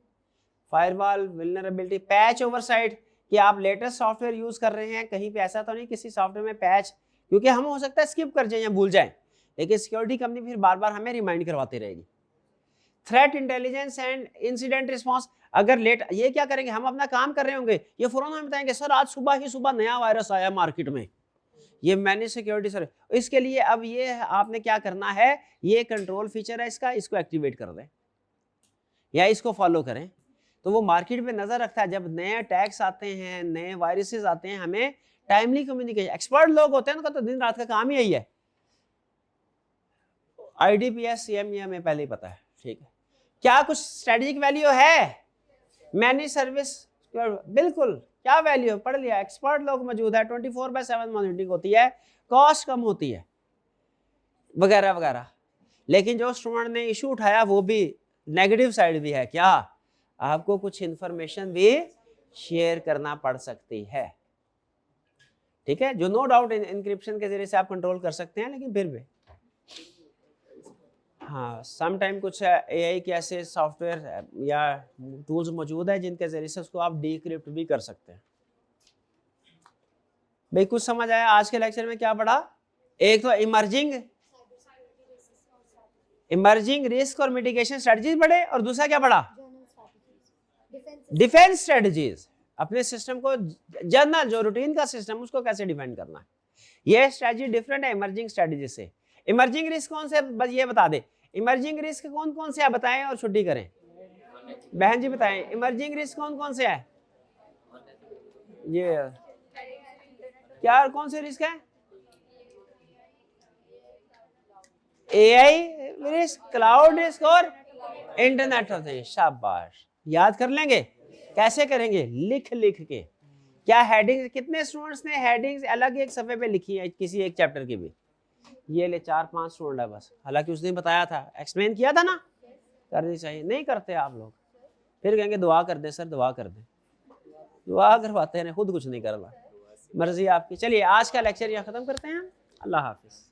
फायरवॉल, वल्नरेबिलिटी, पैच ओवरसाइट, कि आप लेटेस्ट सॉफ्टवेयर यूज कर रहे हैं, कहीं पे ऐसा तो नहीं किसी सॉफ्टवेयर में पैच, क्योंकि हम हो सकता है स्किप कर जाएं या भूल जाएं, लेकिन सिक्योरिटी कंपनी फिर बार बार हमें रिमाइंड करवाती रहेगी। Threat intelligence and incident response, अगर लेट ये क्या करेंगे, हम अपना काम कर रहे होंगे, ये फौरन हमें बताएंगे सर आज सुबह नया वायरस आया मार्केट में, ये मैनेज सिक्योरिटी सर। इसके लिए अब ये आपने क्या करना है, ये कंट्रोल फीचर है इसका, इसको एक्टिवेट कर दें या इसको फॉलो करें। तो वो मार्केट पे नजर रखता है, जब नए अटैक्स आते हैं, नए वायरसेस आते हैं, हमें टाइमली कम्युनिकेशन, एक्सपर्ट लोग होते हैं उनका तो दिन रात का काम ही यही है। आईडीपीएस सीएम ये हमें पहले ही पता है, ठीक है। क्या कुछ स्ट्रेटेजिक वैल्यू है मैनेज सर्विस? बिल्कुल, क्या वैल्यू? पढ़ लिया, एक्सपर्ट लोग मौजूद है, 24/7 मॉनिटरिंग होती है, कॉस्ट कम होती है वगैरह वगैरह। लेकिन जो स्टूडेंट ने इशू उठाया वो भी नेगेटिव साइड भी है, क्या? आपको कुछ इंफॉर्मेशन भी शेयर करना पड़ सकती है, ठीक है, जो नो डाउट इंक्रिप्शन के जरिए से आप कंट्रोल कर सकते हैं, लेकिन फिर भी हाँ सम टाइम कुछ एआई के ऐसे सॉफ्टवेयर या टूल्स मौजूद है जिनके जरिए से उसको आप डीक्रिप्ट भी कर सकते हैं। भाई कुछ समझ आया आज के लेक्चर में क्या पढ़ा? एक तो इमर्जिंग रिस्क और मिटिगेशन स्ट्रेटजीज पढ़े, और दूसरा क्या पढ़ा? डिफेंस स्ट्रेटजीज, अपने सिस्टम को जनरल जो रूटीन का सिस्टम उसको कैसे डिफेंड करना है। ये स्ट्रेटजी डिफरेंट है इमर्जिंग स्ट्रेटजी से। इमर्जिंग रिस्क कौन से, बस ये बता दे, इमर्जिंग रिस्क कौन कौन से आप बताएं और छुट्टी करें। बहन जी बताएं इमर्जिंग रिस्क कौन कौन से है? ये क्या कौन से रिस्क है? एआई रिस्क, क्लाउड रिस्क और इंटरनेट ऑफ थिंग्स। शाबाश, याद कर लेंगे। कैसे करेंगे? लिख के। क्या हेडिंग, कितने स्टूडेंट्स ने हेडिंग्स अलग एक सफे पे लिखी है किसी एक चैप्टर की भी? ये ले 4-5 स्टूडेंट है बस, हालांकि उसने बताया था, एक्सप्लेन किया था ना, करनी चाहिए, नहीं करते आप लोग, फिर कहेंगे दुआ कर दे सर, दुआ कर दे, दुआ करवाते हैं, खुद कुछ नहीं करना, मर्जी आपकी। चलिए आज का लेक्चर यहाँ खत्म करते हैं, अल्लाह हाफिज।